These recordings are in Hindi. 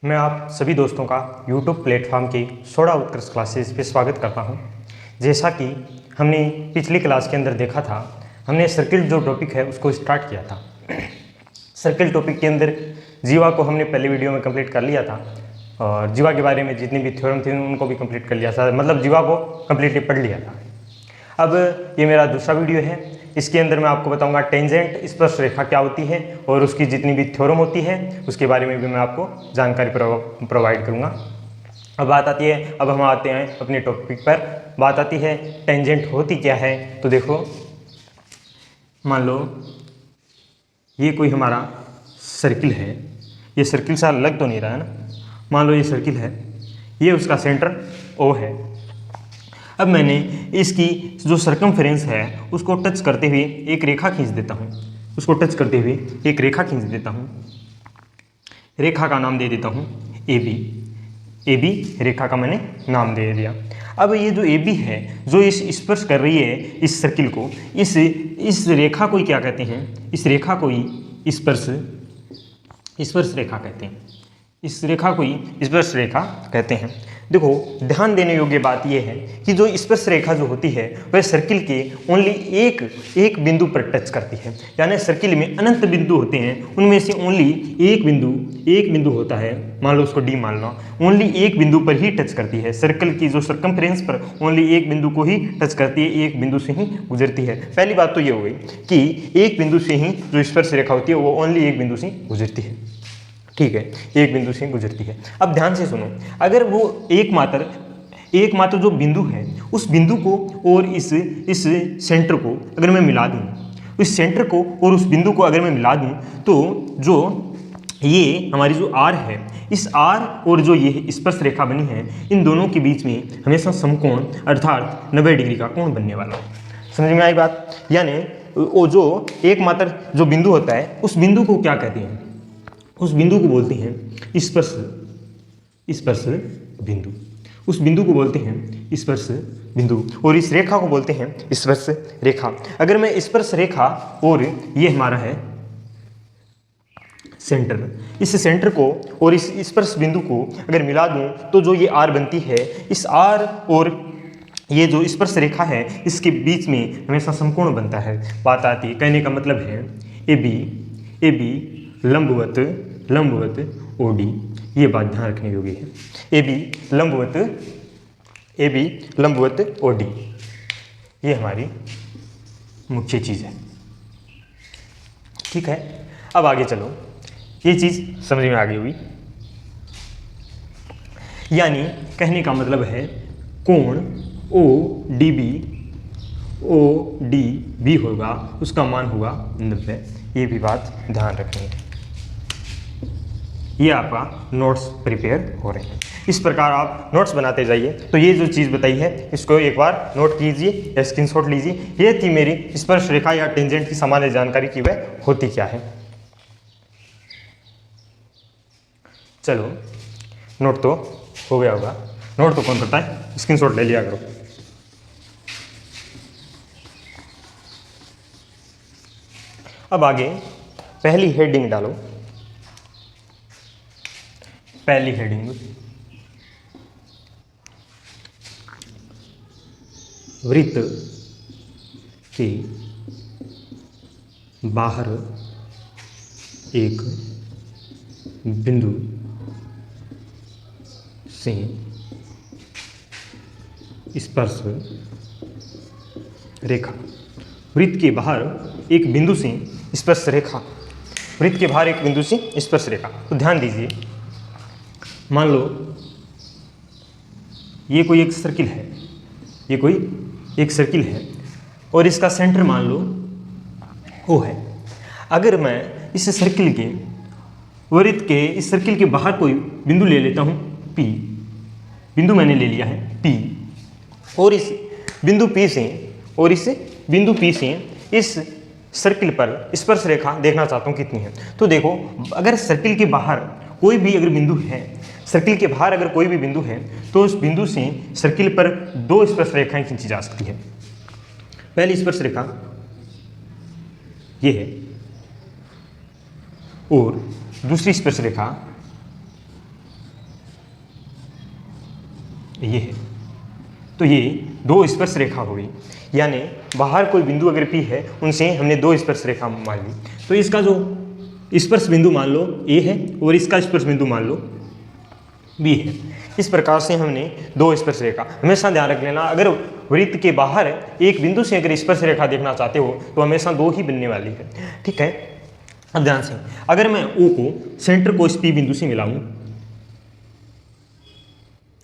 मैं आप सभी दोस्तों का YouTube प्लेटफॉर्म की सोडा उत्कर्ष क्लासेस पे स्वागत करता हूं। जैसा कि हमने पिछली क्लास के अंदर देखा था, हमने सर्किल जो टॉपिक है उसको स्टार्ट किया था। सर्किल टॉपिक के अंदर जीवा को हमने पहले वीडियो में कंप्लीट कर लिया था और जीवा के बारे में जितनी भी थ्योरम थी उनको भी कंप्लीट कर लिया था, मतलब जीवा को कंप्लीटली पढ़ लिया था। अब ये मेरा दूसरा वीडियो है। इसके अंदर मैं आपको बताऊंगा टेंजेंट स्पर्श रेखा क्या होती है और उसकी जितनी भी थ्योरम होती है उसके बारे में भी मैं आपको जानकारी प्रोवाइड करूंगा। अब बात आती है, अब हम आते हैं अपने टॉपिक पर। बात आती है टेंजेंट होती क्या है। तो देखो, मान लो ये कोई हमारा सर्किल है। ये सर्किल सा लग तो नहीं रहा है ना। मान लो ये सर्किल है, ये उसका सेंटर O है। अब मैंने इसकी जो सर्कमफ्रेंस है उसको टच करते हुए एक रेखा खींच देता हूँ। उसको टच करते हुए एक रेखा खींच देता हूँ। रेखा का नाम दे देता हूँ AB। AB रेखा का मैंने नाम दे दिया। अब ये जो AB है, जो इस स्पर्श कर रही है इस सर्किल को, इस रेखा को क्या कहते हैं? इस रेखा को ही स्पर्श रेखा कहते हैं। इस रेखा को ही स्पर्श रेखा कहते हैं। देखो, ध्यान देने योग्य बात यह है कि जो स्पर्श रेखा जो होती है वह सर्किल के ओनली एक बिंदु पर टच करती है। यानी सर्किल में अनंत बिंदु होते हैं, उनमें से ओनली एक बिंदु होता है, मान लो उसको D मान लो, ओनली एक बिंदु पर ही टच करती है। सर्किल की जो सर्कमफ्रेंस पर ओनली एक बिंदु को ही टच करती है, एक बिंदु से ही गुजरती है। पहली बात तो ये हो गई कि एक बिंदु से ही जो स्पर्श रेखा होती है वो ओनली एक बिंदु से गुजरती है। ठीक है, एक बिंदु से गुजरती है। अब ध्यान से सुनो, अगर वो एकमात्र जो बिंदु है उस बिंदु को और इस सेंटर को अगर मैं मिला दूं, इस सेंटर को और उस बिंदु को अगर मैं मिला दूं, तो जो ये हमारी जो R है, इस R और जो ये स्पर्श रेखा बनी है, इन दोनों के बीच में हमेशा समकोण अर्थात 90 डिग्री का कोण बनने वाला है। समझ में आई बात? यानी वो जो एकमात्र जो बिंदु होता है उस बिंदु को क्या कहते हैं? उस बिंदु को बोलते हैं स्पर्श बिंदु। उस बिंदु को बोलते हैं स्पर्श बिंदु और इस रेखा को बोलते हैं स्पर्श रेखा। अगर मैं स्पर्श रेखा और ये हमारा है सेंटर, इस सेंटर को और इस स्पर्श बिंदु को अगर मिला दूं तो जो ये R बनती है, इस R और ये जो स्पर्श रेखा है इसके बीच में हमेशा समकोण बनता है। बात आती है, कहने का मतलब है AB लंबवत OD। ये बात ध्यान रखने योग्य है। AB लंबवत OD, ये हमारी मुख्य चीज़ है। ठीक है, अब आगे चलो, ये चीज़ समझ में आ गई होगी। यानी कहने का मतलब है कोण ODB होगा, उसका मान होगा 90। ये भी बात ध्यान रखनी है। ये आपका नोट्स प्रिपेयर हो रहे हैं। इस प्रकार आप नोट्स बनाते जाइए। तो ये जो चीज़ बताई है इसको एक बार नोट कीजिए या स्क्रीनशॉट लीजिए। ये थी मेरी स्पर्श रेखा या टेंजेंट की सामान्य जानकारी की वह होती क्या है। चलो, नोट तो हो गया होगा। नोट तो कौन करता है? स्क्रीनशॉट ले लिया करो। अब आगे पहली हेडिंग डालो। पहली हेडिंग, वृत्त के बाहर एक बिंदु से स्पर्श रेखा। वृत्त के बाहर एक बिंदु से स्पर्श रेखा। वृत्त के बाहर एक बिंदु से स्पर्श रेखा। तो ध्यान दीजिए, मान लो ये कोई एक सर्किल है, ये कोई एक सर्किल है और इसका सेंटर मान लो O है। अगर मैं इस सर्किल के वृत्त के इस सर्किल के बाहर कोई बिंदु ले लेता हूँ P, बिंदु मैंने ले लिया है P, और इस बिंदु P से इस सर्किल पर स्पर्श रेखा देखना चाहता हूँ कितनी है। तो देखो, अगर सर्किल के बाहर कोई भी अगर बिंदु है, सर्किल के बाहर अगर कोई भी बिंदु है तो उस बिंदु से सर्किल पर दो स्पर्श रेखाएं खींची जा सकती है। पहली स्पर्श रेखा ये है और दूसरी स्पर्श रेखा ये है। तो ये दो स्पर्श रेखा हो गई, यानी बाहर कोई बिंदु अगर P है उनसे हमने दो स्पर्श रेखा मान ली। तो इसका जो स्पर्श बिंदु मान लो A है और इसका स्पर्श बिंदु मान लो B है। इस प्रकार से हमने दो स्पर्श रेखा, हमेशा ध्यान रख लेना, अगर वृत्त के बाहर एक बिंदु से अगर स्पर्श रेखा देखना चाहते हो तो हमेशा दो ही बनने वाली है, ठीक है। अब ध्यान से, अगर मैं O को सेंटर को इस P बिंदु से मिलाऊं,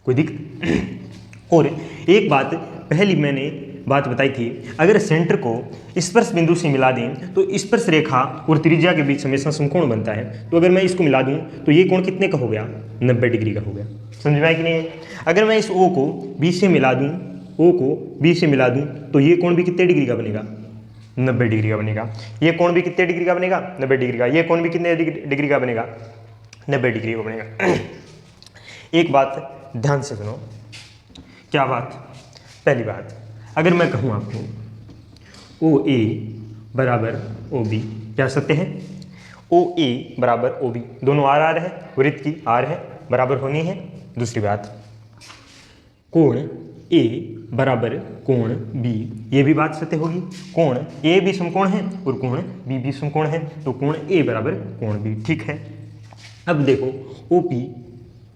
कोई दिक्कत? और एक बात पहली मैंने बात बताई थी, अगर सेंटर को स्पर्श बिंदु से मिला दें तो स्पर्श रेखा और त्रिज्या के बीच हमेशा समकोण बनता है। तो अगर मैं इसको मिला दूं तो ये कोण कितने का हो गया? 90 डिग्री का हो गया। समझ में आया कि नहीं? अगर मैं इस O को B से मिला दूं, O को B से मिला दूं तो ये कोण भी कितने डिग्री का बनेगा? 90 डिग्री का बनेगा। ये कोण भी कितने डिग्री का बनेगा? 90 डिग्री का। ये कोण भी कितने डिग्री का बनेगा? 90 डिग्री का बनेगा। एक बात ध्यान से सुनो। क्या बात? पहली बात, अगर मैं कहूँ आपको ओ ए बराबर ओ बी, क्या सकते हैं? ओ ए बराबर ओ बी, दोनों आर आर है, वृत्त की आर है, बराबर होनी है। दूसरी बात, कोण ए बराबर कोण बी, ये भी बात सत्य होगी। कोण ए भी समकोण है और कोण बी भी समकोण है, तो कोण ए बराबर कोण बी, ठीक है। अब देखो ओ पी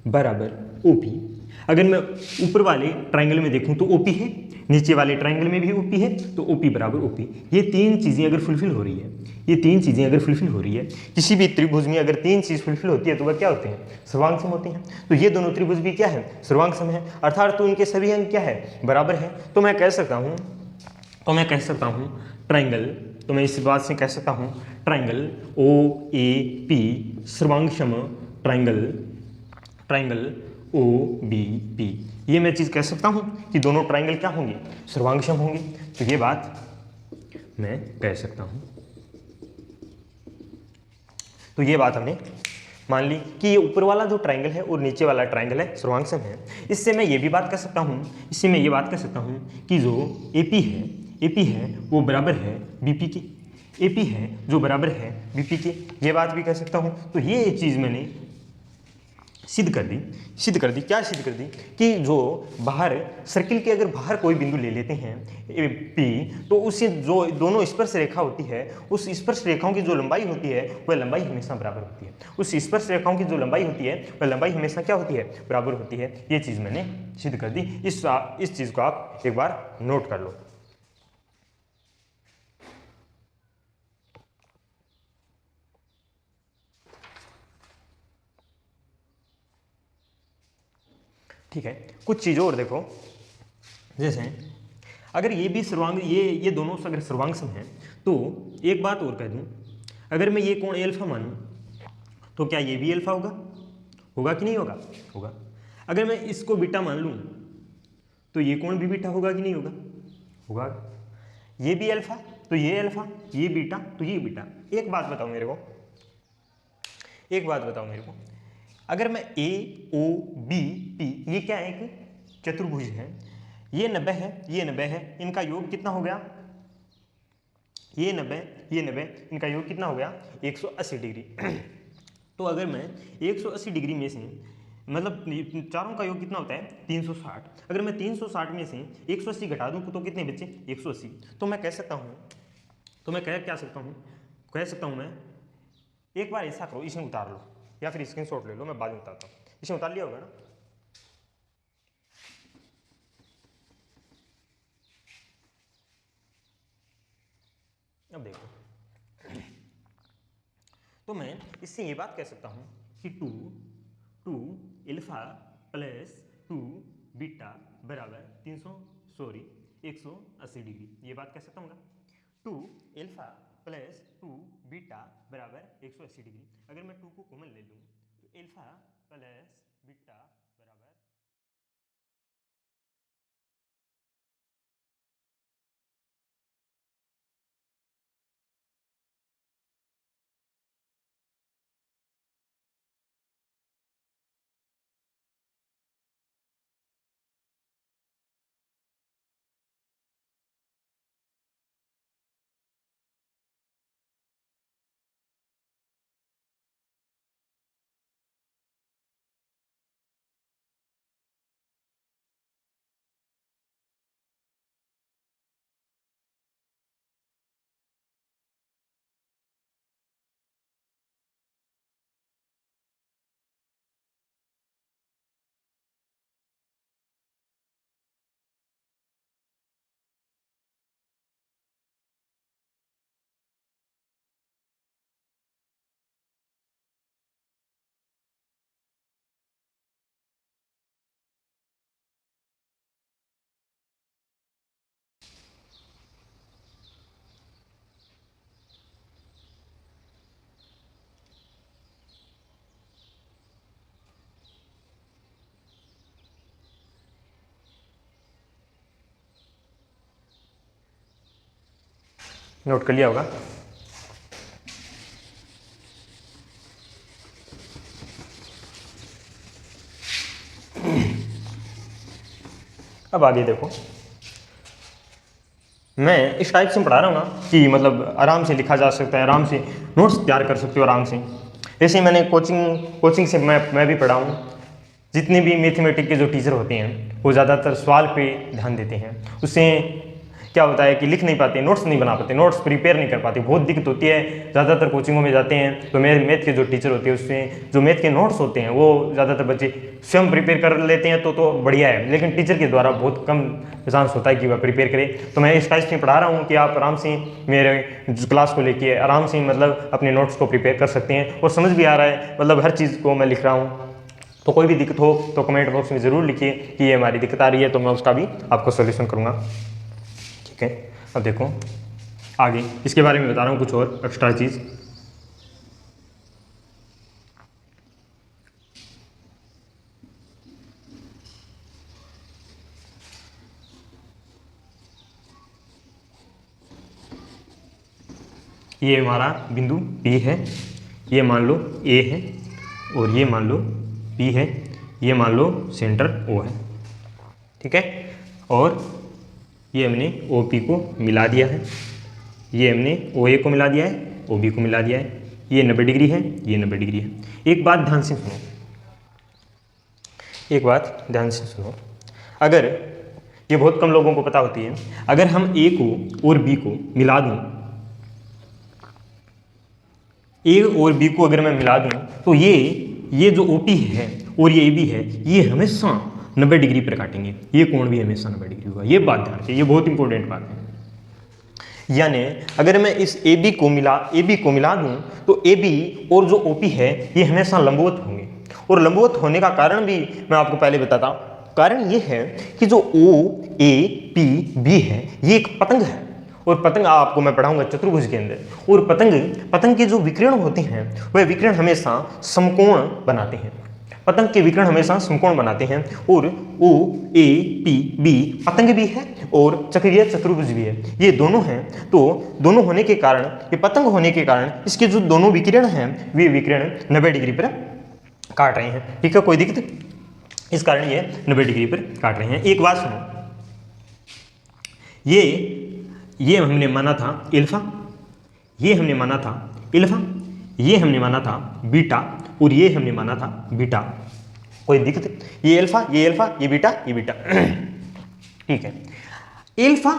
बराबर ओ पी, अगर मैं ऊपर वाले ट्राइंगल में देखूं तो OP है, नीचे वाले ट्राइंगल में भी OP है, तो OP बराबर OP। ये तीन चीज़ें अगर फुलफिल हो रही है, ये तीन चीज़ें अगर फुलफिल हो रही है, किसी भी त्रिभुज में अगर तीन चीज़ फुलफिल होती है तो वह क्या होते हैं? सर्वांगसम होते हैं। तो ये दोनों त्रिभुज भी क्या है? सर्वांगसम है, अर्थात तो इनके सभी अंग क्या है? बराबर है। तो मैं कह सकता हूँ ट्राइंगल, तो मैं इस बात से कह सकता हूँ ट्राइंगल OAP सर्वांगसम ट्राइंगल OBP, ये मैं चीज़ कह सकता हूँ कि दोनों ट्राइंगल क्या होंगे? सर्वांगसम होंगे। तो ये बात मैं कह सकता हूँ। तो ये बात हमने मान ली कि ये ऊपर वाला जो ट्राइंगल है और नीचे वाला ट्राइंगल है, सर्वांगसम है। इससे मैं ये भी बात कर सकता हूँ, कि जो AP है वो बराबर है BP के, AP है जो बराबर है BP के, ये बात भी कह सकता हूँ। तो ये चीज़ मैंने सिद्ध कर दी। क्या सिद्ध कर दी? कि जो बाहर सर्किल के अगर बाहर कोई बिंदु ले लेते हैं P, तो उससे जो दोनों स्पर्श रेखा होती है, उस स्पर्श रेखाओं की जो लंबाई होती है वह लंबाई हमेशा बराबर होती है। उस स्पर्श रेखाओं की जो लंबाई होती है वह लंबाई हमेशा क्या होती है? बराबर होती है। ये चीज़ मैंने सिद्ध कर दी। इस चीज़ को आप एक बार नोट कर लो। ठीक है, कुछ चीज़ों और देखो, जैसे अगर ये भी ये दोनों अगर सर्वांगसम हैं तो एक बात और कह दूं, अगर मैं ये कोण अल्फा मानूं तो क्या ये भी अल्फा होगा कि नहीं होगा? अगर मैं इसको बीटा मान लूं तो ये कोण भी बीटा होगा कि नहीं होगा? ये भी अल्फा तो ये अल्फा, ये बीटा तो ये बीटा। एक बात बताओ मेरे को, अगर मैं AOBP, ये क्या है? एक चतुर्भुज है, ये 90 है, ये 90 है, इनका योग कितना हो गया? ये 90, इनका योग कितना हो गया? 180 डिग्री। तो अगर मैं 180 डिग्री में से, मतलब चारों का योग कितना होता है? 360। अगर मैं 360 में से 180 घटा दूं तो कितने बचे? 180। तो मैं कह सकता हूँ मैं, एक बार ऐसा करो, इसे उतार लो या फिर स्क्रीनशॉट ले लो, मैं बाद में बताता हूँ। इसे उतार लिया होगा ना? अब देखो, तो मैं इससे ये बात कह सकता हूँ कि 2 अल्फा प्लस 2 बीटा बराबर 180 डिग्री, ये बात कह सकता हूँ ना? 2 अल्फा प्लस 2 बीटा बराबर 180 डिग्री। अगर मैं 2 को कॉमन ले लूँ तो अल्फा प्लस बीटा नोट कर लिया होगा। अब आगे देखो, मैं इस टाइप से पढ़ा रहा हूँ ना कि मतलब आराम से लिखा जा सकता है, आराम से नोट्स तैयार कर सकते हो आराम से। ऐसे ही मैंने कोचिंग से मैं भी पढ़ा हूँ। जितने भी मैथमेटिक के जो टीचर होते हैं वो ज़्यादातर सवाल पे ध्यान देते हैं, उससे क्या होता है कि लिख नहीं पाते, नोट्स नहीं बना पाते, नोट्स प्रिपेयर नहीं कर पाते, बहुत दिक्कत होती है। ज़्यादातर कोचिंगों में जाते हैं तो मैथ के जो टीचर होते हैं उसमें जो मैथ के नोट्स होते हैं वो ज़्यादातर बच्चे स्वयं प्रिपेयर कर लेते हैं तो बढ़िया है, लेकिन टीचर के द्वारा बहुत कम चांस होता है कि वह प्रिपेयर करे। तो मैं इस टाइप से पढ़ा रहा हूँ कि आप आराम से मेरे क्लास को लेके आराम से मतलब अपने नोट्स को प्रिपेयर कर सकते हैं और समझ भी आ रहा है, मतलब हर चीज़ को मैं लिख रहा हूँ। तो कोई भी दिक्कत हो तो कमेंट बॉक्स में ज़रूर लिखिए कि ये हमारी दिक्कत आ रही है, तो मैं उसका भी आपको सोल्यूशन करूँगा। ठीक है, अब देखो आगे इसके बारे में बता रहा हूँ कुछ और एक्स्ट्रा चीज़। ये हमारा बिंदु P है, ये मान लो A है और ये मान लो P है, ये मान लो सेंटर O है। ठीक है, और ये हमने OP को मिला दिया है, ये हमने OA को मिला दिया है, OB को मिला दिया है। ये 90 डिग्री है, ये 90 डिग्री है। एक बात ध्यान से सुनो, एक बात ध्यान से सुनो, अगर ये बहुत कम लोगों को पता होती है, अगर हम A को और B को मिला दूं, A और B को अगर मैं मिला दूं तो ये जो OP है और ये AB है ये हमेशा 90 डिग्री पर काटेंगे, ये कोण भी हमेशा 90 डिग्री होगा। ये बात ध्यान रखिए, ये बहुत इंपॉर्टेंट बात है। यानी अगर मैं इस AB को मिला दूं तो AB और जो OP है ये हमेशा लंबवत होंगे, और लंबवत होने का कारण भी मैं आपको पहले बताता हूं। कारण ये है कि जो OAPB है ये एक पतंग है, और पतंग आपको मैं पढ़ाऊंगा चतुर्भुज के अंदर। और पतंग के जो विकिरण होते हैं वह विकिरण हमेशा समकोण बनाते हैं, पतंग के विकिरण हमेशा समकोण बनाते हैं। और OAPB पतंग भी है और चक्रीय चतुर्भुज भी है, ये दोनों हैं। तो दोनों होने के कारण, ये पतंग होने के कारण इसके जो दोनों विकिरण हैं वे विकिरण 90 डिग्री पर काट रहे हैं। ठीक है, कोई दिक्कत, इस कारण ये 90 डिग्री पर काट रहे हैं। एक बात सुनो, ये हमने माना था अल्फा, ये हमने माना था अल्फा, ये हमने माना था बीटा, और ये हमने माना था बीटा। कोई दिक्कत, ये अल्फा, ये बीटा, ये बीटा। ठीक है, अल्फा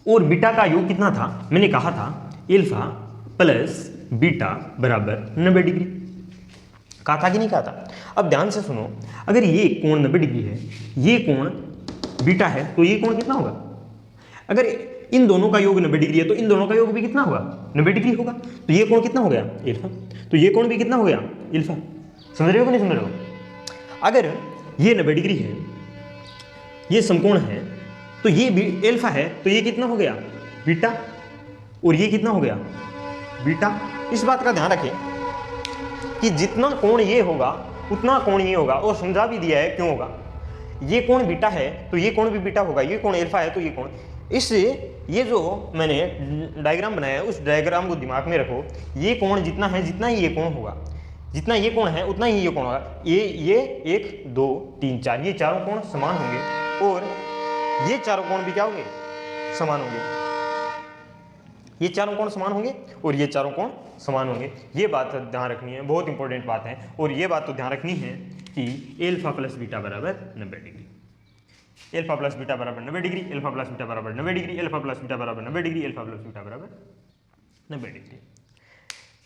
और बीटा का योग कितना था? मैंने कहा था अल्फा प्लस बीटा बराबर 90 डिग्री। कहा था कि नहीं कहा था? अब ध्यान से सुनो, अगर ये कोण 90 डिग्री है, ये कोण बीटा है, तो ये कोण कितना होगा? अगर इन दोनों का योग 90 डिग्री है तो इन दोनों का योग भी कितना होगा? 90 डिग्री होगा। तो ये कोण कितना हो गया? अल्फा। तो ये कोण भी कितना हो गया? अल्फा। समझ रहे हो कि नहीं समझ रहे हो? अगर ये 90 डिग्री है, ये समकोण है, तो ये भी अल्फा है, तो ये कितना हो गया? बीटा। और ये कितना हो गया? बीटा। इस बात का ध्यान रखें कि जितना कोण ये होगा उतना कोण ये होगा, और समझा भी दिया है क्यों होगा। ये कोण बीटा है तो ये कोण भी बीटा होगा, ये कोण अल्फा है तो ये कोण। इससे ये जो मैंने डायग्राम बनाया है उस डायग्राम को दिमाग में रखो, ये कोण जितना है जितना ही ये कोण होगा, जितना ये कोण है उतना ही ये कोण होगा। ये 1 2 3 4 ये चारों कोण समान होंगे, और ये चारों कोण भी क्या होंगे? समान होंगे। ये चारों कोण समान होंगे और ये चारों कोण समान होंगे। ये बात ध्यान रखनी है, बहुत इंपॉर्टेंट बात है। और ये बात तो ध्यान रखनी है कि अल्फा प्लस बीटा बराबर 90 डिग्री, अल्फा प्लस बीटा बराबर 90 डिग्री, अल्फा प्लस बीटा बराबर 90 डिग्री, अल्फा प्लस बीटा बराबर 90 डिग्री, अल्फा प्लस बीटा बराबर 90 डिग्री।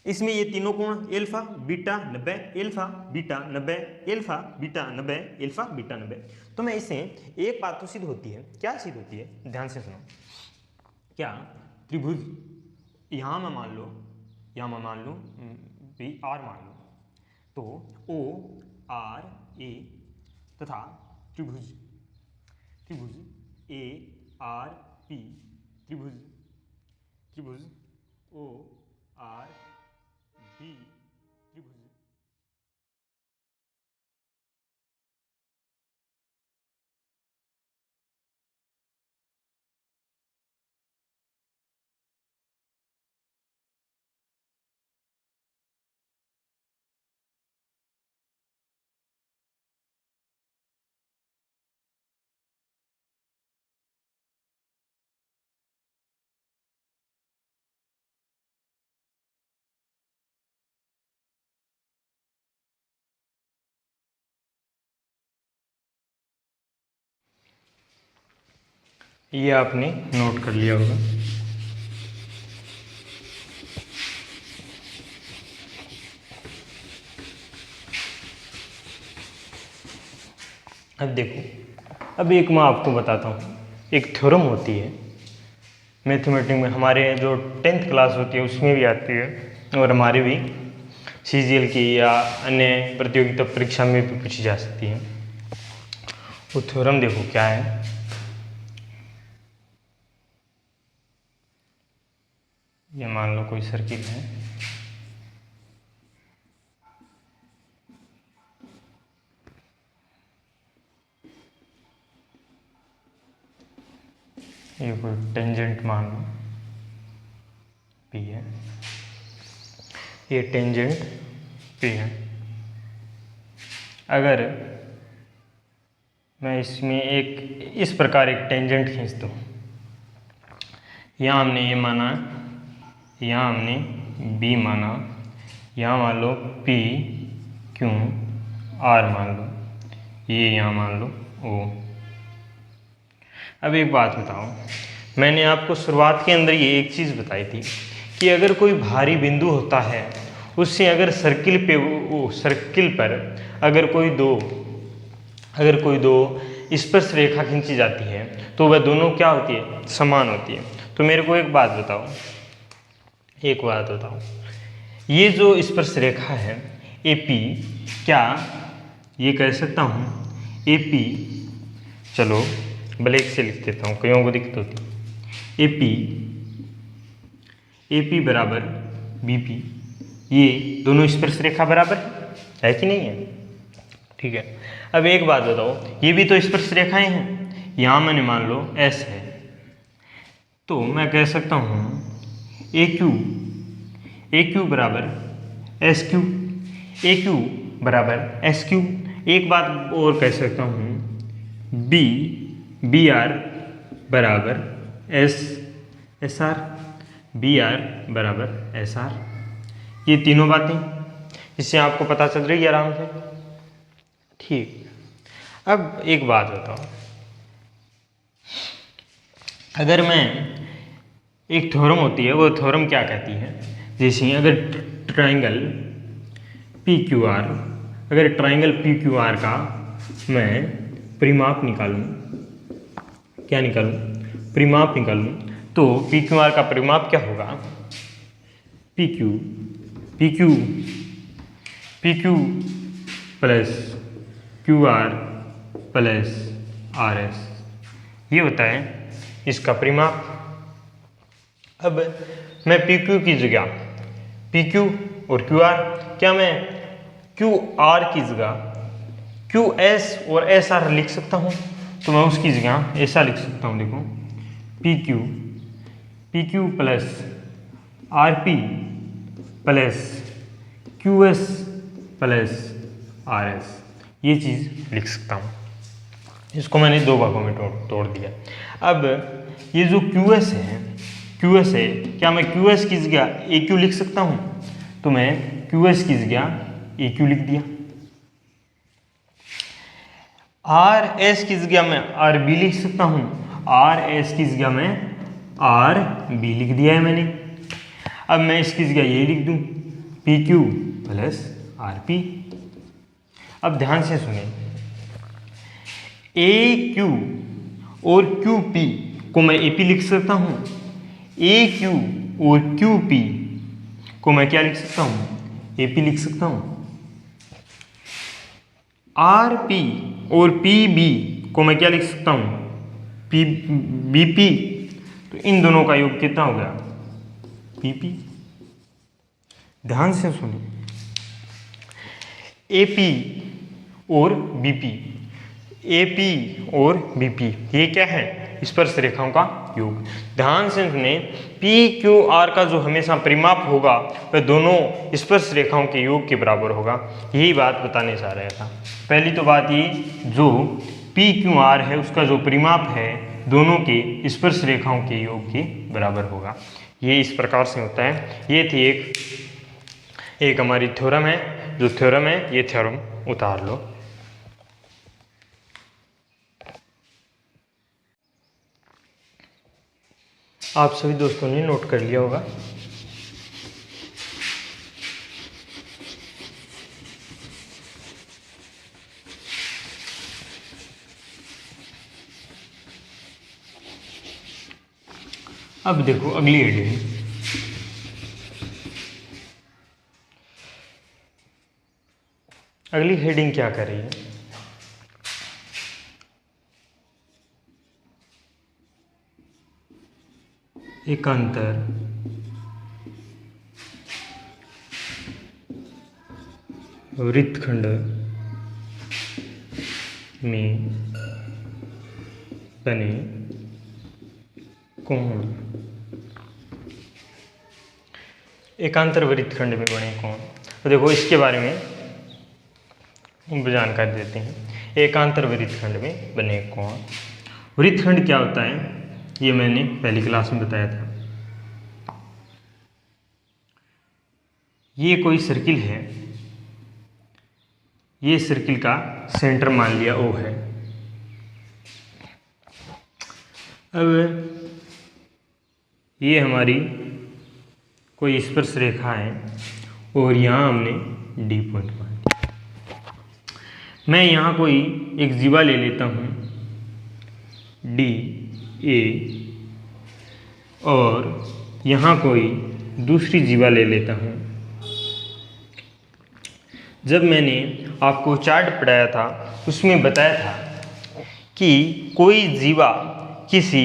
इसमें ये तीनों कोण alpha beta 90, alpha beta 90, alpha beta 90, alpha beta 90। तो मैं इससे एक बात तो सिद्ध होती है। क्या सिद्ध होती है? ध्यान से सुनो। क्या त्रिभुज, यहाँ मैं मान लो भी आर मान लो, तो ओ आर ए तथा त्रिभुज ए आर पी, त्रिभुज ओ आर बी, त्रिभुज ये आपने नोट कर लिया होगा। अब देखो, अब एक मैं आपको बताता हूँ, एक थ्योरम होती है मैथमेटिक्स में, हमारे जो 10th क्लास होती है उसमें भी आती है, और हमारे भी CGL की या अन्य प्रतियोगिता परीक्षा में भी पूछी जा सकती है। वो थ्योरम देखो क्या है। ये मान लो कोई सर्किल है, ये कोई टेंजेंट मान लो P है, ये टेंजेंट P है। अगर मैं इसमें एक इस प्रकार एक टेंजेंट खींच दूँ, यहाँ हमने ये माना, यहाँ हमने B माना, यहाँ मान लो P Q R मान लो, ये यहाँ मान लो O। अब एक बात बताओ, मैंने आपको शुरुआत के अंदर ये एक चीज़ बताई थी कि अगर कोई भारी बिंदु होता है, उससे अगर सर्किल पर अगर कोई दो स्पर्श रेखा खींची जाती है तो वह दोनों क्या होती है, समान होती है। तो मेरे को एक बात बताओ, ये जो स्पर्श रेखा है AP, क्या ये कह सकता हूँ AP, चलो ब्लैक से लिख देता हूँ, कईयों को दिक्कत होती है। AP बराबर BP, ये दोनों स्पर्श रेखा बराबर है कि नहीं है? ठीक है। अब एक बात बताओ, ये भी तो स्पर्श रेखाएं हैं, यहाँ मैंने मान लो S है, तो मैं कह सकता हूँ AQ बराबर SQ, AQ बराबर SQ। एक बात और कह सकता हूँ BR बराबर SR, BR बराबर SR। ये तीनों बातें इससे आपको पता चल रही है आराम से। ठीक, अब एक बात बताओ, अगर मैं एक थ्योरम होती है, वो थ्योरम क्या कहती है, जैसे अगर ट्राइंगल PQR, अगर ट्राइंगल PQR का मैं परिमाप निकालूं, क्या निकालूं, परिमाप निकालूं, तो PQR का परिमाप क्या होगा, PQ plus QR plus RS, ये होता है इसका परिमाप। अब मैं PQ की जगह PQ और QR, क्या मैं QR की जगह QS और SR लिख सकता हूँ? तो मैं उसकी जगह ऐसा लिख सकता हूँ, देखो PQ plus RP plus QS plus RS, ये चीज़ लिख सकता हूँ। इसको मैंने दो भागों में तोड़ दिया। अब ये जो QS है, क्या मैं QS की जगह AQ लिख सकता हूँ? तो मैं QS की जगह AQ लिख दिया। RS की जगह मैं RB लिख सकता हूँ, RS की जगह मैं RB लिख दिया है मैंने। अब मैं इसकी जगह ये लिख दूँ PQ प्लस RP। अब ध्यान से सुनिए, AQ और QP को मैं AP लिख सकता हूँ, AQ और QP को मैं क्या लिख सकता हूँ, AP लिख सकता हूँ। RP और PB को मैं क्या लिख सकता हूँ, BP। तो इन दोनों का योग कितना हो गया, PP। ध्यान से सुनिए, AP और BP, ये क्या है, स्पर्श रेखाओं का योग। ध्यान से सुने, PQR का जो हमेशा परिमाप होगा वह दोनों स्पर्श रेखाओं के योग के बराबर होगा। यही बात बताने जा रहा था। पहली तो बात ये, जो PQR है उसका जो परिमाप है दोनों के स्पर्श रेखाओं के योग के बराबर होगा। ये इस प्रकार से होता है। ये थी एक हमारी थ्योरम है, जो थ्योरम है ये थ्योरम उतार लो। आप सभी दोस्तों ने नोट कर लिया होगा। अब देखो अगली हेडिंग, अगली हेडिंग क्या कर रही है? एकांतर वृत्तखंड में बने कोण। एकांतर वृत्तखंड में बने कोण, तो देखो इसके बारे में जानकारी देते हैं। एकांतर वृत्तखंड में बने कोण, वृत्तखंड क्या होता है ये मैंने पहली क्लास में बताया था। ये कोई सर्किल है, ये सर्किल का सेंटर मान लिया O है। अब ये हमारी कोई स्पर्श रेखा है और यहाँ हमने D पॉइंट मान लिया। मैं यहाँ कोई एक जीवा ले लेता हूँ DA और यहाँ कोई दूसरी जीवा ले लेता हूँ। जब मैंने आपको चार्ट पढ़ाया था उसमें बताया था कि कोई जीवा किसी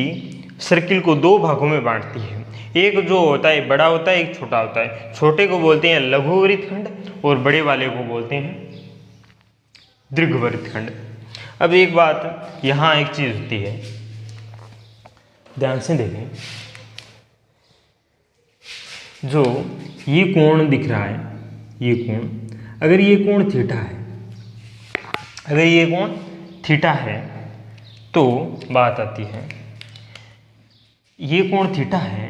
सर्किल को दो भागों में बांटती है। एक जो होता है बड़ा होता है, एक छोटा होता है। छोटे को बोलते हैं लघु वृत्तखंड और बड़े वाले को बोलते हैं दीर्घ वृत्तखंड। अब एक बात यहाँ एक चीज़ होती है, ध्यान से देखें। जो ये कोण दिख रहा है, ये कोण, अगर ये कोण थीटा है, अगर ये कोण थीटा है तो बात आती है, ये कोण थीटा है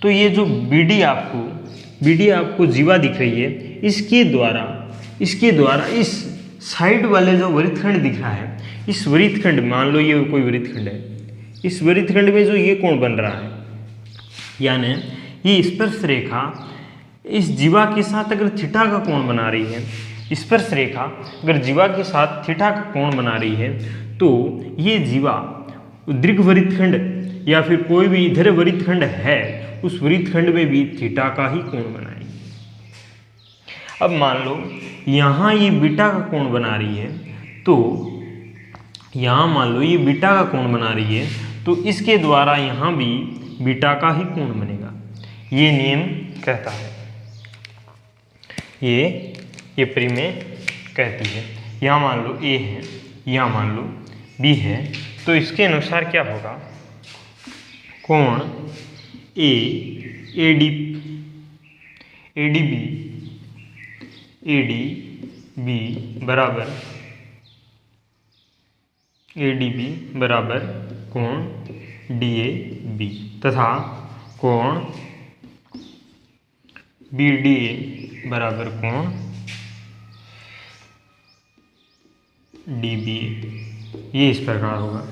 तो ये जो BD आपको जीवा दिख रही है, इसके द्वारा इस साइड वाले जो वृत्तखंड दिख रहा है, इस वृत्तखंड, मान लो ये कोई वृत्तखंड है, इस वृत्तखंड में जो ये कोण बन रहा है, यानी ये स्पर्श रेखा इस जीवा के साथ अगर थीटा का कोण बना रही है, स्पर्श रेखा अगर जीवा के साथ थीटा का कोण बना रही है, तो ये जीवा दीर्घ वृत्तखंड या फिर कोई भी इधर वृत्तखंड है, उस वृत्तखंड में भी थीटा का ही कोण बनाएगी। अब मान लो यहाँ ये बीटा का कोण बना रही है, तो यहाँ मान लो ये बीटा का कोण बना रही है, तो इसके द्वारा यहाँ भी बीटा का ही कोण बनेगा। ये नियम कहता है, ये परिमेय कहती है। यहाँ मान लो A है, यहाँ मान लो B है, तो इसके अनुसार क्या होगा, कोण ADB बराबर कोण DAB तथा कोण BDA बराबर कोण DBA, ये इस प्रकार होगा।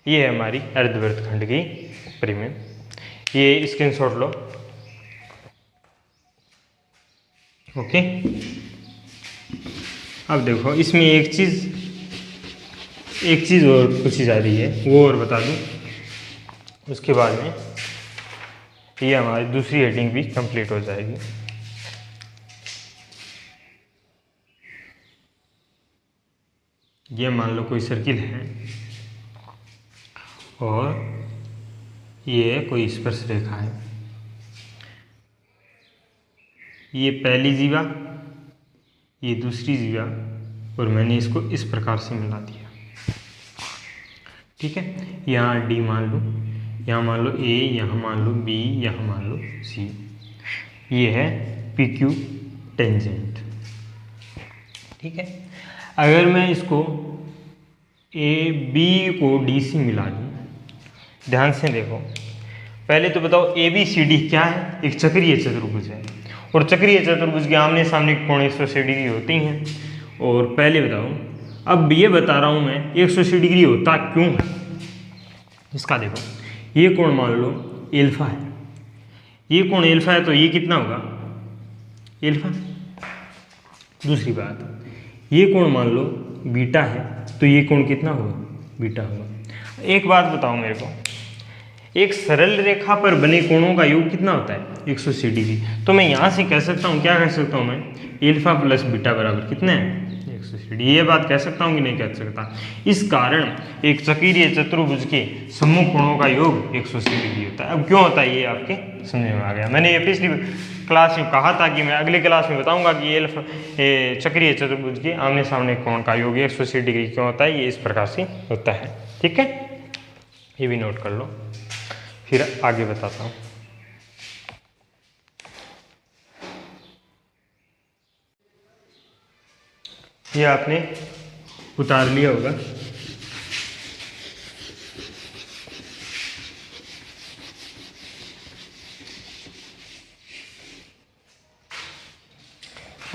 ये है हमारी अर्धवृत्तखंड की परिमेय। ये स्क्रीनशॉट लो, ओके। अब देखो इसमें एक चीज़ और पूछी जा रही है, वो और बता दूं, उसके बाद में ये हमारी दूसरी हेडिंग भी कंप्लीट हो जाएगी। ये मान लो कोई सर्किल है और ये कोई स्पर्श रेखा है, ये पहली जीवा, ये दूसरी जीवा, और मैंने इसको इस प्रकार से मिला दिया, ठीक है। यहाँ D मान लो, यहाँ मान लो A, यहाँ मान लो B, यहाँ मान लो C। ये है PQ टेंजेंट, ठीक है। अगर मैं इसको AB को DC मिला दूँ, ध्यान से देखो, पहले तो बताओ ABCD क्या है, एक चक्रीय चतुर्भुज है, और चक्रीय चतुर्भुज के आमने सामने कोण 180 डिग्री होती हैं। और पहले बताओ, अब ये बता रहा हूँ मैं 180 डिग्री होता क्यों है, इसका देखो ये कोण मान लो एल्फा है, ये कोण एल्फा है तो ये कितना होगा एल्फा। दूसरी बात ये कोण मान लो बीटा है तो ये कोण कितना होगा बीटा होगा। एक बात बताओ मेरे को, एक सरल रेखा पर बने कोणों का योग कितना होता है 180 डिग्री। तो मैं यहाँ से कह सकता हूँ, क्या कह सकता हूँ मैं, एल्फा प्लस बीटा बराबर कितने हैं 180 डिग्री। ये बात कह सकता हूँ कि नहीं कह सकता। इस कारण एक चक्रीय चतुर्भुज के सम्मुख कोणों का योग 180 डिग्री होता है। अब क्यों होता है ये आपके समझ में आ गया। मैंने ये पिछली क्लास में कहा था कि मैं अगली क्लास में बताऊंगा कि एल्फा चक्रीय चतुर्भुज के आमने सामने कोण का योग 180 डिग्री क्यों होता है, ये इस प्रकार से होता है। ठीक है, ये भी नोट कर लो, फिर आगे बताता हूँ। ये आपने उतार लिया होगा।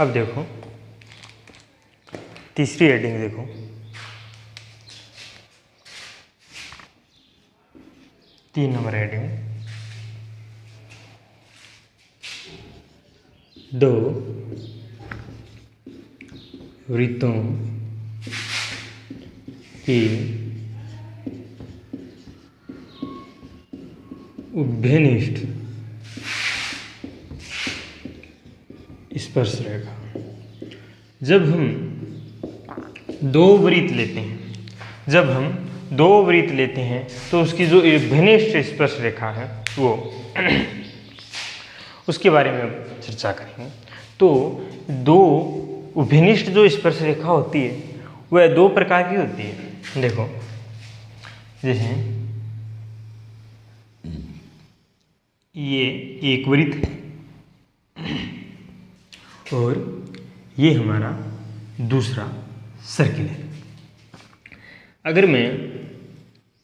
अब देखो तीसरी हेडिंग देखो, तीन नंबर हेडिंग, दो वृत्तों की उभयनिष्ठ स्पर्श रेखा। जब हम दो वृत्त लेते हैं, जब हम दो वृत्त लेते हैं तो उसकी जो उभयनिष्ठ स्पर्श रेखा है वो उसके बारे में अब चर्चा करेंगे। तो दो उभयनिष्ठ जो स्पर्श रेखा होती है वह दो प्रकार की होती है। देखो जैसे ये एक वृत्त है और ये हमारा दूसरा सर्किल है। अगर मैं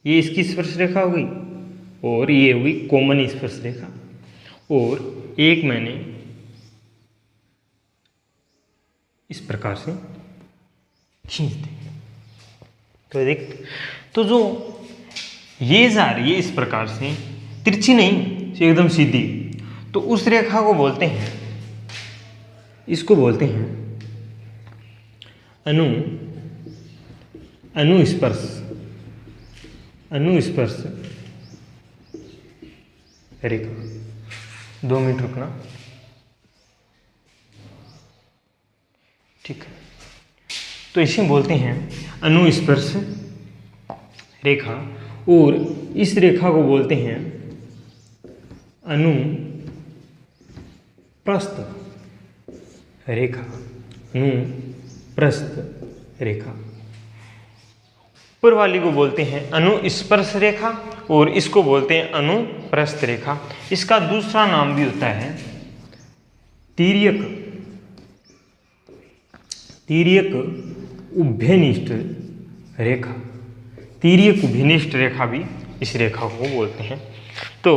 ये इसकी स्पर्श रेखा हो गई और ये हुई कॉमन स्पर्श रेखा, और एक मैंने इस प्रकार से खींच दी तो देख, तो जो ये जा रही है इस प्रकार से तिरछी नहीं, एकदम सीधी, तो उस रेखा को बोलते हैं, इसको बोलते हैं अनुस्पर्श रेखा। 2 मिनट रुकना, ठीक है। तो इसे बोलते हैं अनुस्पर्श रेखा, और इस रेखा को बोलते हैं अनुप्रस्थ रेखा। अनुप्रस्थ रेखा। ऊपर वाली को बोलते हैं अनुस्पर्श रेखा और इसको बोलते हैं अनुप्रस्थ रेखा। इसका दूसरा नाम भी होता है तिर्यक उभयनिष्ठ रेखा। तिर्यक उभयनिष्ठ रेखा भी इस रेखा को बोलते हैं। तो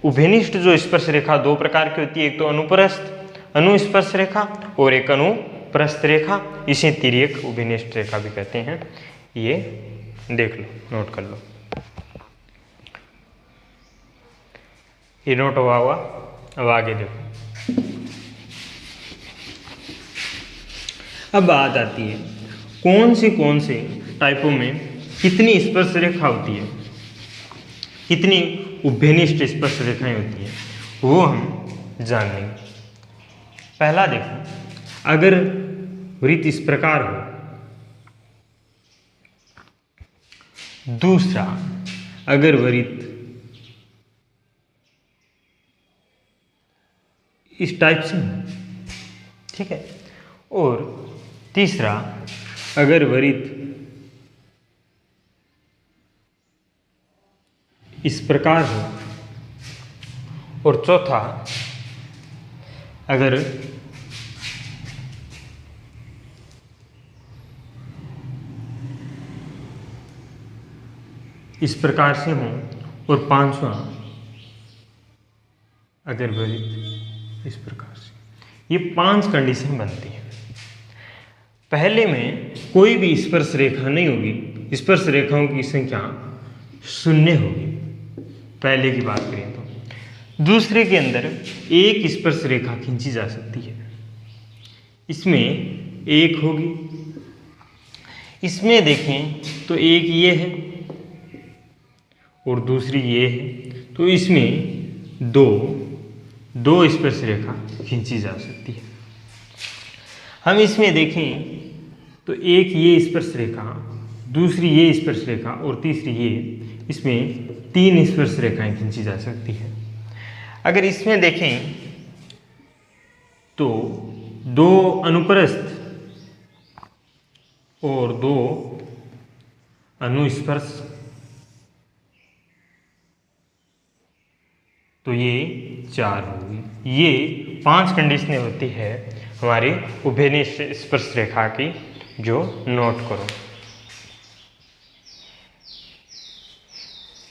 उभयनिष्ठ जो स्पर्श रेखा दो प्रकार की होती है, एक तो अनुस्पर्श रेखा और एक अनुप्रस्थ रेखा। इसे तिर्यक उभयनिष्ठ रेखा भी कहते हैं। ये देख लो, नोट कर लो, ये नोट हुआ हुआ। अब आगे देखो, अब बात आती है कौन से टाइपों में कितनी स्पर्श रेखा होती है, कितनी उभयनिष्ठ स्पर्श रेखाएं होती है, वो हम जान लेंगे। पहला देखो, अगर वृत्त इस प्रकार हो, दूसरा अगर वृत्त इस टाइप से हो, ठीक है, और तीसरा अगर वृत्त इस प्रकार हो, और चौथा अगर इस प्रकार से हो, और पांचवा अगर वृत्त इस प्रकार से। ये 5 कंडीशन बनती है। पहले में कोई भी स्पर्श रेखा नहीं होगी, स्पर्श रेखाओं की संख्या शून्य होगी, पहले की बात करें तो। दूसरे के अंदर एक स्पर्श रेखा खींची जा सकती है, इसमें एक होगी, इसमें देखें तो एक ये है और दूसरी ये है, तो इसमें दो स्पर्श रेखा खींची जा सकती है। हम इसमें देखें तो एक ये स्पर्श रेखा, दूसरी ये स्पर्श रेखा और तीसरी ये, इसमें 3 स्पर्श रेखाएं खींची जा सकती है। अगर इसमें देखें तो 2 अनुप्रस्थ और 2 अनुस्पर्श, तो ये 4 होगी। ये 5 कंडीशनें होती है हमारी उभयनिष्ठ स्पर्श रेखा की, जो नोट करो।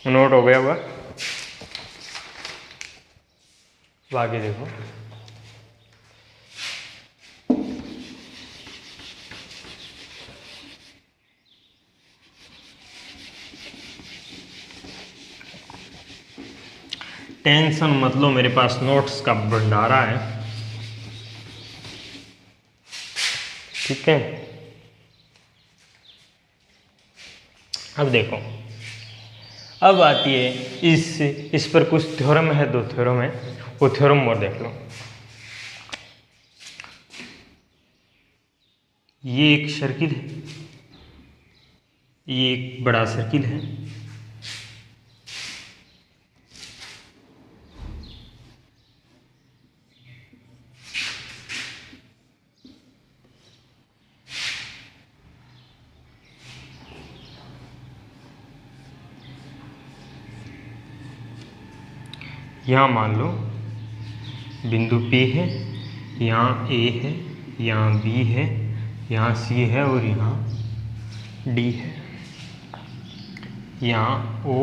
नोट हो गया हुआ? आगे देखो, टेंशन मत लो, मेरे पास नोट्स का भंडारा है, ठीक है। अब देखो, अब आती है इस पर कुछ थ्योरम है, 2 थ्योरम है, वो थ्योरम और देख लो। ये एक सर्किल है, ये एक बड़ा सर्किल है, यहाँ मान लो बिंदु P है, यहाँ A है, यहाँ B है, यहाँ C है और यहाँ D है, यहाँ O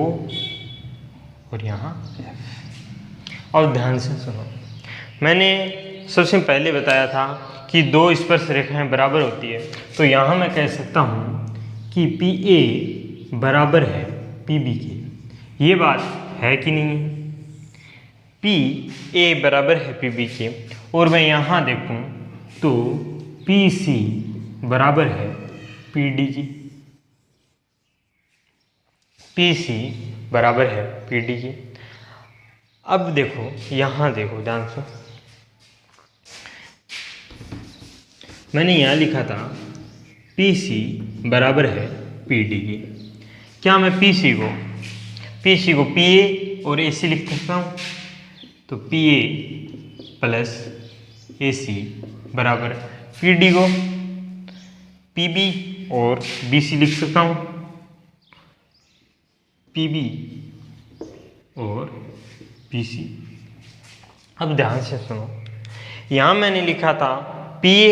और यहाँ F। और ध्यान से सुनो, मैंने सबसे पहले बताया था कि 2 स्पर्श रेखाएं बराबर होती है, तो यहाँ मैं कह सकता हूँ कि PA बराबर है PB के। ये बात है कि नहीं है? PA बराबर है PB के, और मैं यहाँ देखूँ तो PC बराबर है PD की। PC बराबर है PD की। अब देखो, यहाँ देखो ध्यान से, मैंने यहाँ लिखा था PC बराबर है PD की। क्या मैं PC को PA और AC लिख सकता हूँ? तो PA प्लस AC बराबर PD को PB और BC लिख सकता हूँ, PB और BC। अब ध्यान से सुनो, यहाँ मैंने लिखा था PA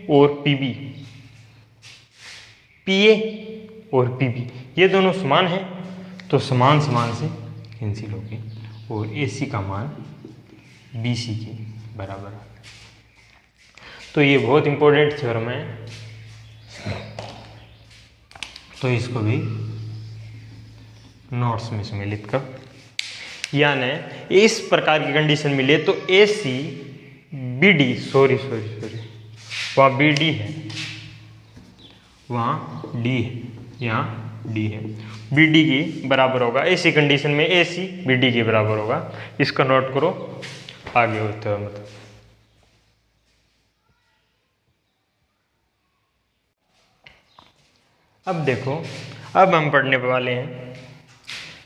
और PB, PA और PB ये दोनों समान हैं, तो समान से कैंसिल हो गए और AC का मान BC के बराबर है। तो ये बहुत इंपॉर्टेंट थ्योरम है, तो इसको भी नोट्स में सम्मिलित कर। यानी इस प्रकार की कंडीशन मिले तो AC BD सॉरी वहाँ BD है, वहाँ D है, यहाँ D है, BD के बराबर होगा। ऐसी कंडीशन में AC BD के बराबर होगा। इसका नोट करो, आगे होते हो मतलब। अब देखो, अब हम पढ़ने वाले हैं